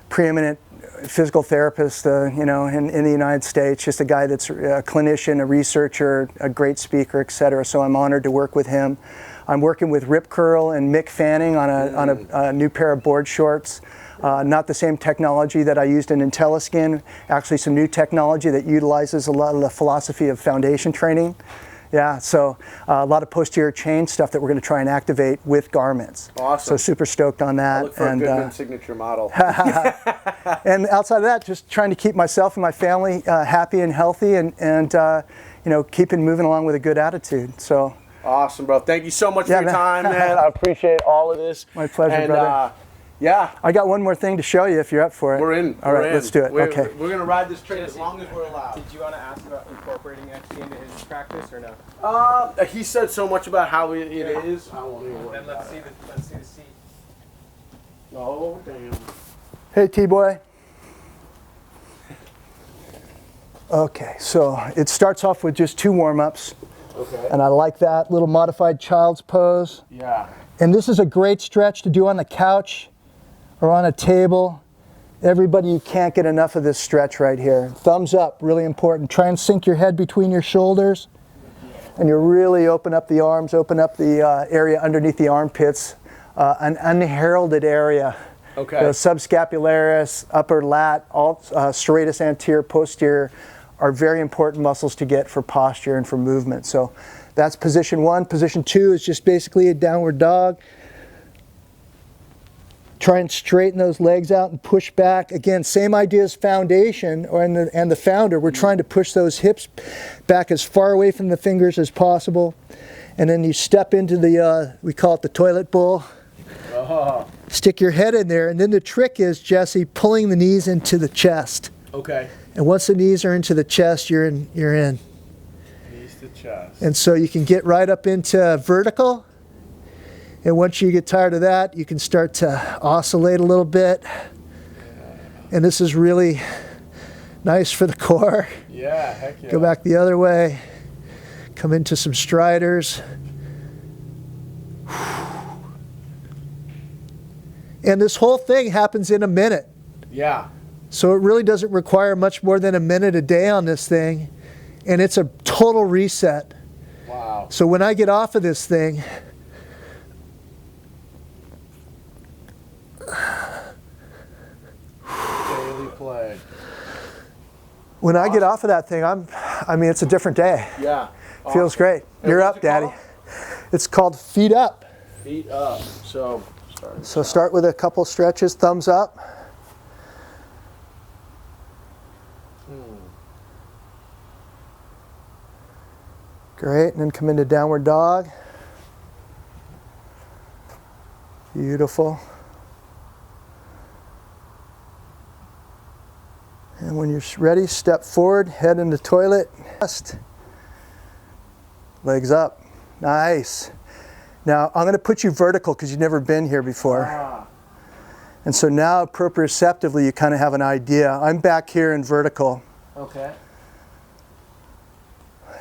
preeminent physical therapist, you know, in the United States, just a guy that's a clinician, a researcher, a great speaker, etc. So I'm honored to work with him. I'm working with Rip Curl and Mick Fanning on a new pair of board shorts. Not the same technology that I used in IntelliSkin, actually some new technology that utilizes a lot of the philosophy of foundation training. Yeah, so a lot of posterior chain stuff that we're going to try and activate with garments. Awesome. So super stoked on that. I'll look for a Goodman signature model. And outside of that, just trying to keep myself and my family happy and healthy, and you know, keeping moving along with a good attitude. So. Awesome, bro. Thank you so much for your time, man. I appreciate all of this. My pleasure, brother. Yeah. I got one more thing to show you if you're up for it. We're in. All right, let's do it. Okay. We're going to ride this train as long as we're allowed. Did you want to ask about incorporating XP into his practice or no? He said so much about how it is. I won't even worry. Then let's see the seat. Oh, damn. Hey, T-Boy. Okay, so it starts off with just 2 warm-ups. Okay. And I like that little modified child's pose. Yeah. And this is a great stretch to do on the couch or on a table. Everybody, you can't get enough of this stretch right here. Thumbs up, really important. Try and sink your head between your shoulders. And you really open up the arms, open up the area underneath the armpits, an unheralded area. Okay. The subscapularis, upper lat, serratus anterior, posterior are very important muscles to get for posture and for movement. So that's position 1. Position 2 is just basically a downward dog. Try and straighten those legs out and push back. Again, same idea as foundation and the founder. We're trying to push those hips back as far away from the fingers as possible. And then you step into the, we call it the toilet bowl. Stick your head in there. And then the trick is, Jesse, pulling the knees into the chest. Okay. And once the knees are into the chest, you're in. Knees to chest. And so you can get right up into vertical. And once you get tired of that, you can start to oscillate a little bit. And this is really nice for the core. Yeah, heck yeah. Go back the other way. Come into some striders. And this whole thing happens in a minute. Yeah. So it really doesn't require much more than a minute a day on this thing. And it's a total reset. Wow. So when I get off of this thing, Daily play. when I get off of that thing, I mean, it's a different day. Yeah. Feels great. You're what's up, it Daddy. called? It's called Feet Up. Feet up. So Start with a couple stretches, thumbs up. Great, and then come into downward dog. Beautiful. And when you're ready, step forward, head in the toilet. Legs up. Nice. Now, I'm going to put you vertical because you've never been here before. Ah. And so now, proprioceptively, you kind of have an idea. I'm back here in vertical. Okay.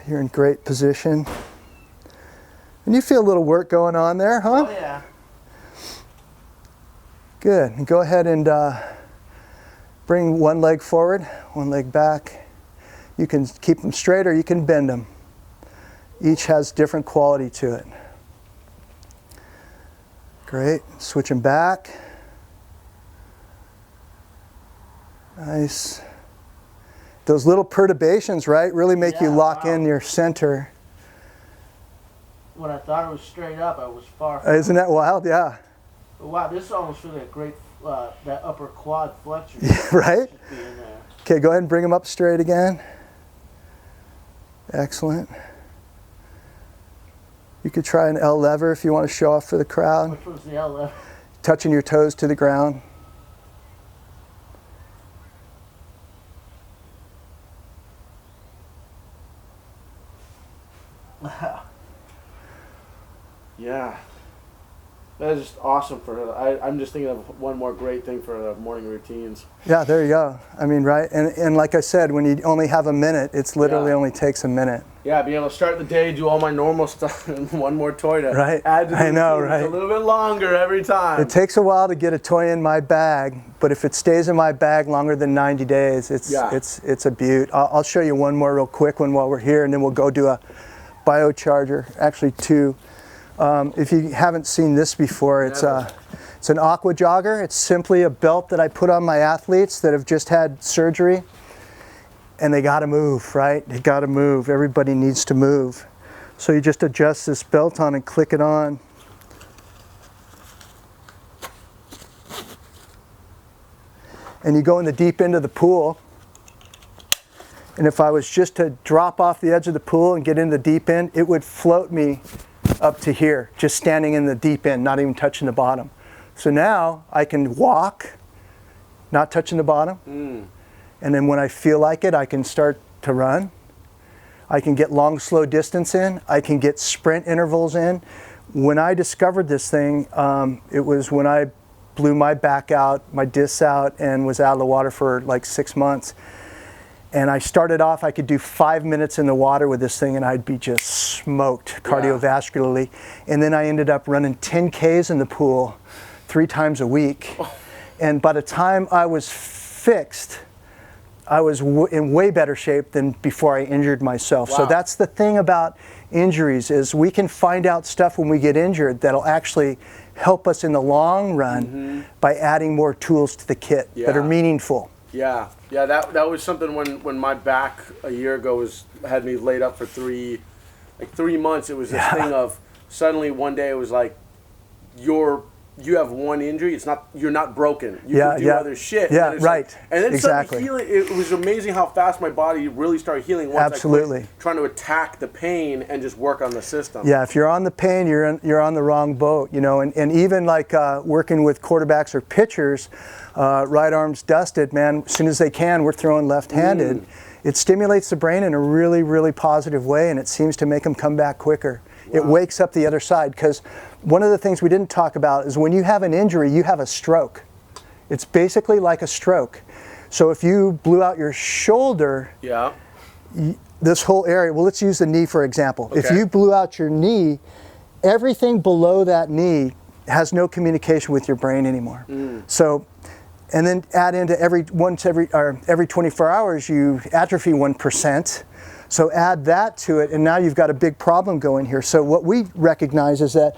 You're in great position. And you feel a little work going on there, huh? Oh, yeah. Good. And go ahead and bring one leg forward, one leg back. You can keep them straight or you can bend them. Each has different quality to it. Great. Switch them back. Nice. Those little perturbations, right, really make you lock in your center. When I thought it was straight up, I was far from Isn't that wild? Yeah. Wow, this almost feels like a great, that upper quad flexion. Right? Should be in there. Okay, go ahead and bring them up straight again. Excellent. You could try an L lever if you want to show off for the crowd. Which was the L lever? Touching your toes to the ground. Wow. Yeah. That is just awesome for I'm just thinking of one more great thing for the morning routines. Yeah, there you go. I mean, right? And like I said, when you only have a minute, it's literally only takes a minute. Yeah, being able to start the day, do all my normal stuff, and one more toy to Right. add to the I know, routine. right? It's a little bit longer every time. It takes a while to get a toy in my bag, but if it stays in my bag longer than 90 days, it's a beaut. I'll show you one more real quick one while we're here, and then we'll go do a biocharger, actually two. If you haven't seen this before, it's an aqua jogger. It's simply a belt that I put on my athletes that have just had surgery, and they got to move, right? They got to move. Everybody needs to move. So you just adjust this belt on and click it on. And you go in the deep end of the pool. And if I was just to drop off the edge of the pool and get in the deep end, it would float me up to here, just standing in the deep end, not even touching the bottom. So now I can walk, not touching the bottom. And then when I feel like it, I can start to run. I can get long, slow distance in. I can get sprint intervals in. When I discovered this thing, it was when I blew my back out, my discs out, and was out of the water for like 6 months. And I started off, I could do 5 minutes in the water with this thing and I'd be just smoked cardiovascularly. And then I ended up running 10 Ks in the pool 3 times a week. And by the time I was fixed, I was in way better shape than before I injured myself. So that's the thing about injuries, is we can find out stuff when we get injured that'll actually help us in the long run by adding more tools to the kit that are meaningful. Yeah, that was something when my back a year ago had me laid up for 3 months. It was this thing of suddenly one day it was like you have one injury. You're not broken. You can do other shit. Yeah, and right. And then exactly. healing. It was amazing how fast my body really started healing once I quit trying to attack the pain and just work on the system. Yeah, if you're on the pain, you're on the wrong boat, you know. And even like working with quarterbacks or pitchers, right arms dusted, man, as soon as they can, we're throwing left-handed. It stimulates the brain in a really, really positive way, and it seems to make them come back quicker. It wakes up the other side, because one of the things we didn't talk about is when you have an injury, you have a stroke. It's basically like a stroke. So if you blew out your shoulder, this whole area, well, let's use the knee for example. If you blew out your knee, everything below that knee has no communication with your brain anymore. So, and then add into every 24 hours you atrophy 1%. So add that to it, and now you've got a big problem going here. So what we recognize is that,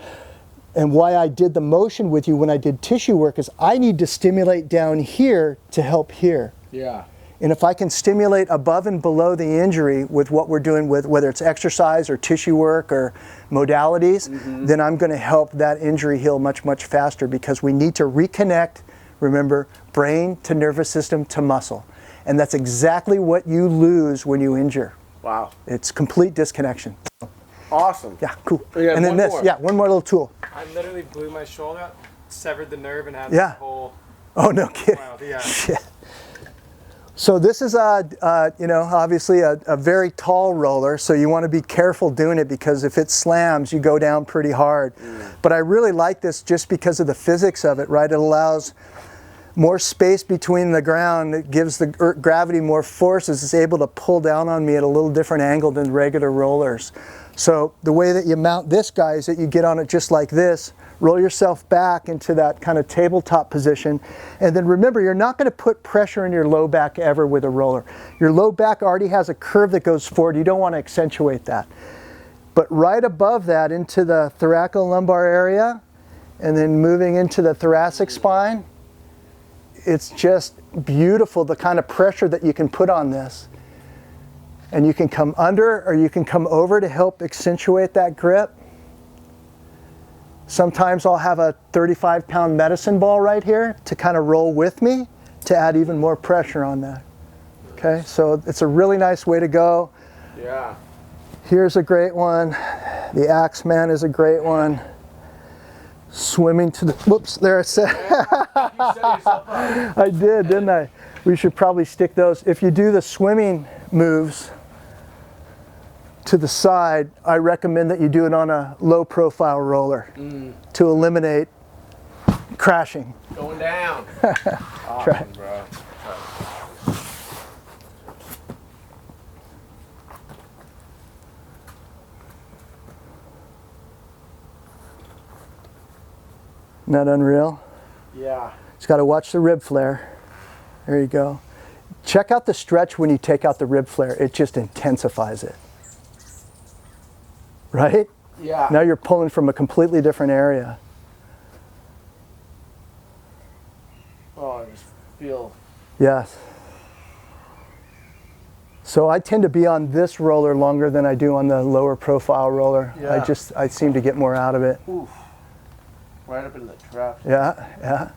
and why I did the motion with you when I did tissue work, is I need to stimulate down here to help here. Yeah. And if I can stimulate above and below the injury with what we're doing with, whether it's exercise or tissue work or modalities, then I'm going to help that injury heal much, much faster, because we need to reconnect, remember, brain to nervous system to muscle. And that's exactly what you lose when you injure. Wow. It's complete disconnection. Awesome. Yeah, cool. Yeah, and then this, one more little tool. I literally blew my shoulder out, severed the nerve, and had the whole... Oh, no kidding. Wow, Shit. So this is you know, obviously a very tall roller, so you want to be careful doing it because if it slams, you go down pretty hard. But I really like this just because of the physics of it, right? It allows more space between the ground. It gives the gravity more forces. It's able to pull down on me at a little different angle than regular rollers. So the way that you mount this guy is that you get on it just like this, roll yourself back into that kind of tabletop position, and then remember, you're not going to put pressure in your low back ever with a roller. Your low back already has a curve that goes forward. You don't want to accentuate that. But right above that into the thoracolumbar area, and then moving into the thoracic spine, it's just beautiful the kind of pressure that you can put on this. And you can come under or you can come over to help accentuate that grip. Sometimes I'll have a 35-pound medicine ball right here to kind of roll with me to add even more pressure on that. Okay, so it's a really nice way to go. Yeah. Here's a great one. The Axeman is a great one. Swimming to the, whoops, there I said. You set yourself up. I did, didn't I? We should probably stick those. If you do the swimming moves to the side, I recommend that you do it on a low profile roller to eliminate crashing. Going down. Awesome, Try. bro. Not unreal? Yeah. Just got to watch the rib flare. There you go. Check out the stretch when you take out the rib flare. It just intensifies it. Right? Yeah. Now you're pulling from a completely different area. Oh, I just feel. Yes. So I tend to be on this roller longer than I do on the lower profile roller. Yeah. I seem to get more out of it. Oof. Right up in the trap. Yeah, yeah.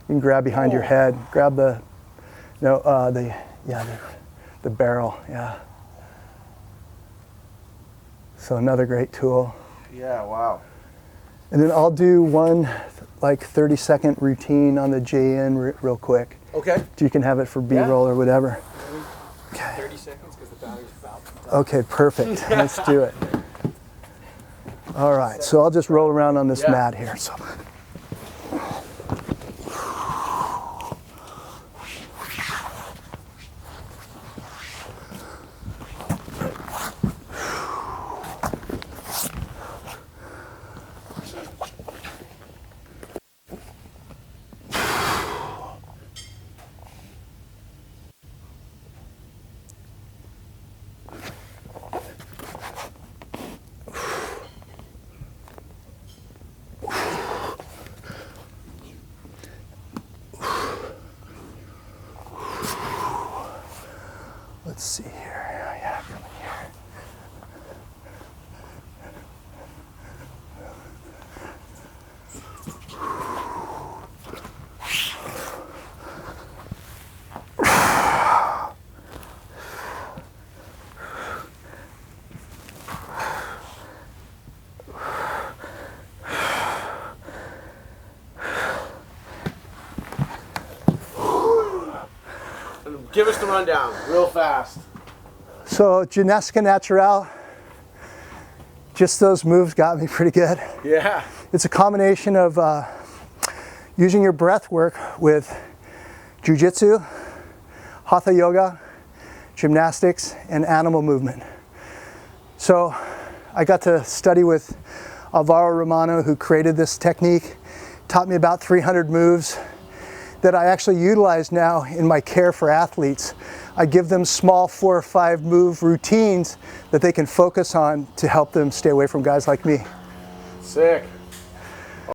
You can grab behind your head. Grab the, the barrel, yeah. So another great tool. Yeah, wow. And then I'll do one like 30-second routine on the JN real quick. Okay. You can have it for B-roll or whatever. Okay. 30 seconds because the battery's about to die. Okay, perfect. Let's do it. All right, so I'll just roll around on this mat here. So. Let's see here. Yeah, come here. Give us the rundown, real fast. So Gymnastica Natural, just those moves got me pretty good. Yeah. It's a combination of using your breath work with jiu-jitsu, hatha yoga, gymnastics, and animal movement. So I got to study with Alvaro Romano, who created this technique, taught me about 300 moves that I actually utilize now in my care for athletes. I give them small 4 or 5 move routines that they can focus on to help them stay away from guys like me. Sick.